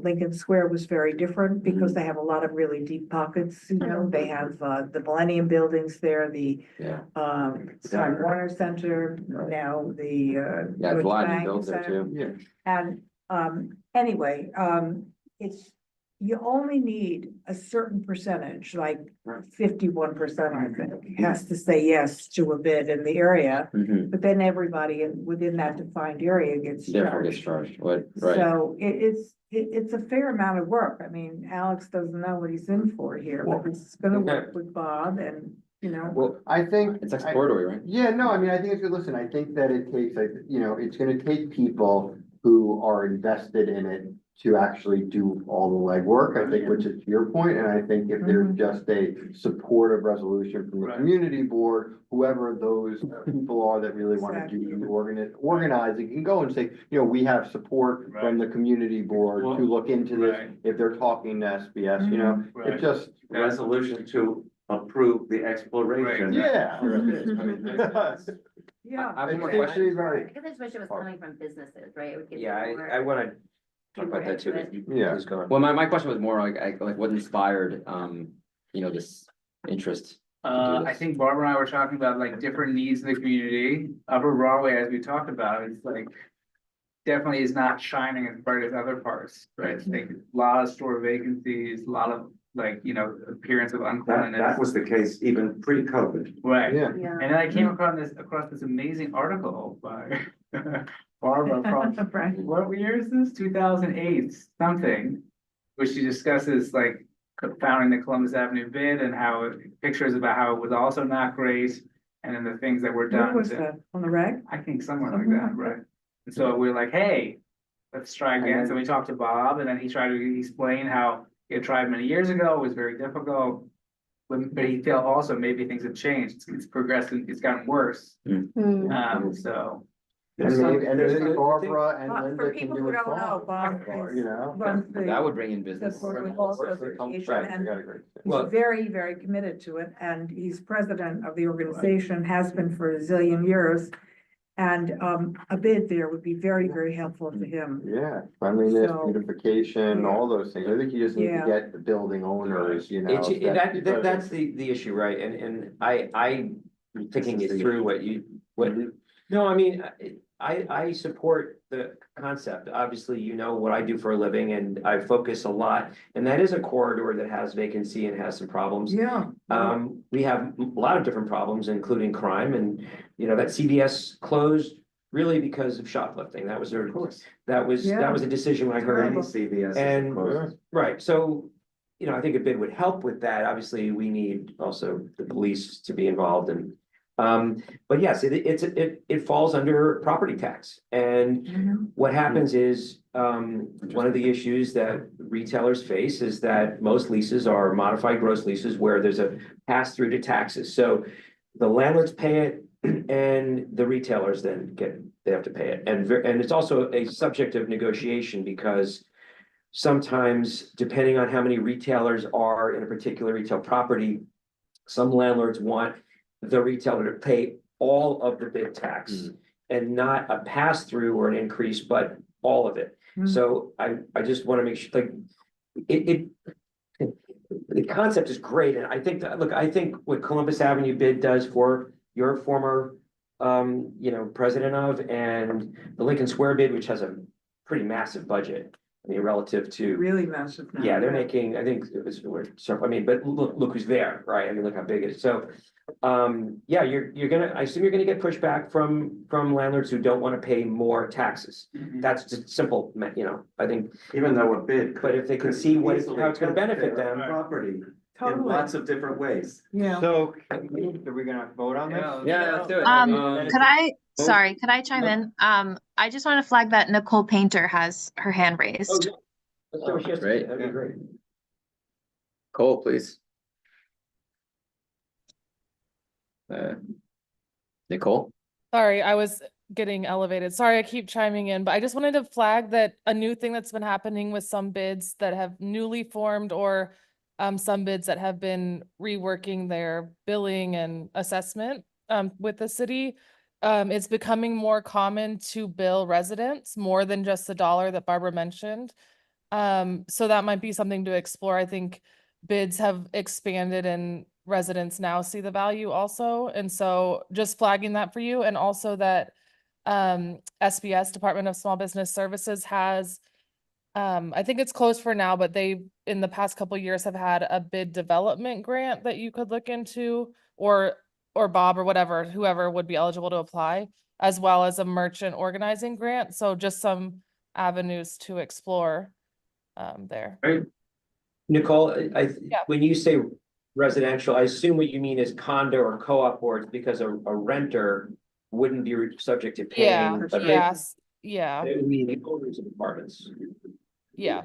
Lincoln Square was very different because they have a lot of really deep pockets, they have, the Millennium Buildings there, the, Yeah. Time Warner Center, now the, Yeah, there's a lot of new Bank builds there Center. too. And, anyway, you only need a certain percentage, like 51%, I think, has to say yes to a bid in the area. Mhm. But then everybody within that defined area gets Therefore gets charged. charged, what, right? So it's a fair amount of work. I mean, Alex doesn't know what he's in for here, but it's gonna work with Bob and, Well, I think. it's exploratory, right? Yeah, no, I mean, I think it's good. Listen, I think that it takes, it's gonna take people who are invested in it to actually do all the legwork, I think, which is your point. And I think if there's just a supportive resolution from the community board, whoever those people are that really want to do organizing, can go and say, we have support from the community board to look into this. If they're talking to SBS, it just. Resolution to approve the exploration. Yeah. yeah. I have one more It's question. very- I guess I just wish it was coming from businesses, right? It would give Yeah, more I wanna talk about that too. input into it. Yeah. Who's going? Well, my question was more like what inspired, this interest? I think Barbara and I were talking about like different needs in the community. Upper Broadway, as we talked about, it's like definitely is not shining as bright as other parts, right? It's like a lot of store vacancies, a lot of like, you know, appearance of uncleanness. That was the case even pre-COVID. Right. Yeah. And then I came across this amazing article by Barbara from, Right. what year is this? 2008, something, where she discusses like founding the Columbus Avenue bid and how pictures about how it was also not great. And then the things that were Where done was to, that? On the reg? I think somewhere like that, right? And so we're like, hey, let's try again. So we talked to Bob and then he tried to explain how he had tried many years ago, it was very difficult. But he felt also maybe things have changed, it's progressing, it's gotten worse. So. And maybe Barbara and For Linda can people do who it don't know, for, Bob you know? runs That would the, bring in the business. Portland Law Association, Right, and I got it. he's very, very committed to it, and he's president of the organization, has been for a zillion years. And a bid there would be very, very helpful to him. Yeah, cleanliness, So- beautification, all those things. I think you just need to Yeah. get the building owners, you know. That's the issue, right? And I thinking it through no, I mean, I support the concept. Obviously, you know what I do for a living and I focus a lot. And that is a corridor that has vacancy and has some problems. Yeah. We have a lot of different problems, including crime, and you know, that CVS closed really because of shoplifting. That was that was a decision when I heard. Terrible. CVS And, closed. right, so, you know, I think a bid would help with that. Obviously, we need also the police to be involved and. But yes, it falls under property tax. And what happens is, one of the issues that retailers face is that most leases are modified gross leases where there's a pass-through to taxes. So the landlords pay it and the retailers then they have to pay it. And it's also a subject of negotiation because sometimes, depending on how many retailers are in a particular retail property, some landlords want the retailer to pay all of the bid tax and not a pass-through or an increase, but all of it. So I just want to make sure, like, the concept is great, and I think that, look, I think what Columbus Avenue bid does for your former, you know, president of, and the Lincoln Square bid, which has a pretty massive budget. I mean, relative to. Really massive. now, Yeah, they're making, I think it was, I mean, but look who's there, right? I mean, look how big it is. So, yeah, I assume you're gonna get pushback from landlords who don't want to pay more taxes. That's just simple, you know, I think. Even though a bid. But if they can see how it's gonna benefit them. Property in Totally. lots of different ways. Yeah. So, are we gonna vote on this? Yeah, let's do it. Could I chime in? I just want to flag that Nicole Painter has her hand raised. Great. That'd be great. Cole, please. Nicole? Sorry, I was getting elevated. Sorry, I keep chiming in, but I just wanted to flag that a new thing that's been happening with some bids that have newly formed or some bids that have been reworking their billing and assessment with the city. It's becoming more common to bill residents more than just the dollar that Barbara mentioned. So that might be something to explore. I think bids have expanded and residents now see the value also. And so just flagging that for you, and also that SBS, Department of Small Business Services, has I think it's closed for now, but they in the past couple of years have had a bid development grant that you could look into, or Bob or whatever, whoever would be eligible to apply, as well as a merchant organizing grant. So just some avenues to explore there. Right. Nicole, Yeah. when you say residential, I assume what you mean is condo or co-op boards, because a renter wouldn't be subject to paying. Yeah, a bid. yes, yeah, It would mean the owners of apartments. yeah.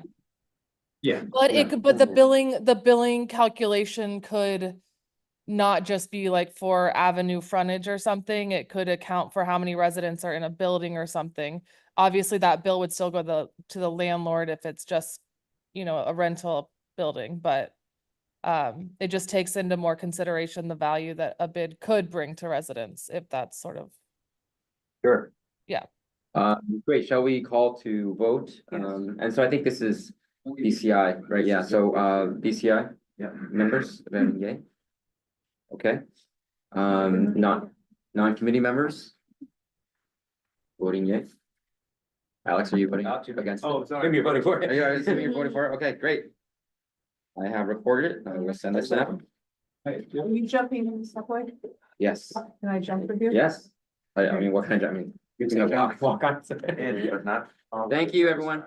Yeah. But but the billing calculation could not just be like for avenue frontage or something. It could account for how many residents are in a building or something. Obviously, that bill would still go to the landlord if it's just, you know, a rental building, but it just takes into more consideration the value that a bid could bring to residents, if that's sort of. Sure. Yeah. Great, shall we call to vote? And so I think this is BCI, right? Yeah, so BCI, yeah, members, then yay. Okay. Non-committee members? Voting yay. Alex, are you voting Not too- against it? Oh, sorry. Maybe you're voting for Are you assuming you're voting for it? Okay, great. I have recorded it. I will send this out. Are you jumping in the subway? Yes, Can I jump with you? yes. I mean, what kind of, I mean, you can walk on. And, but not. Thank you, everyone.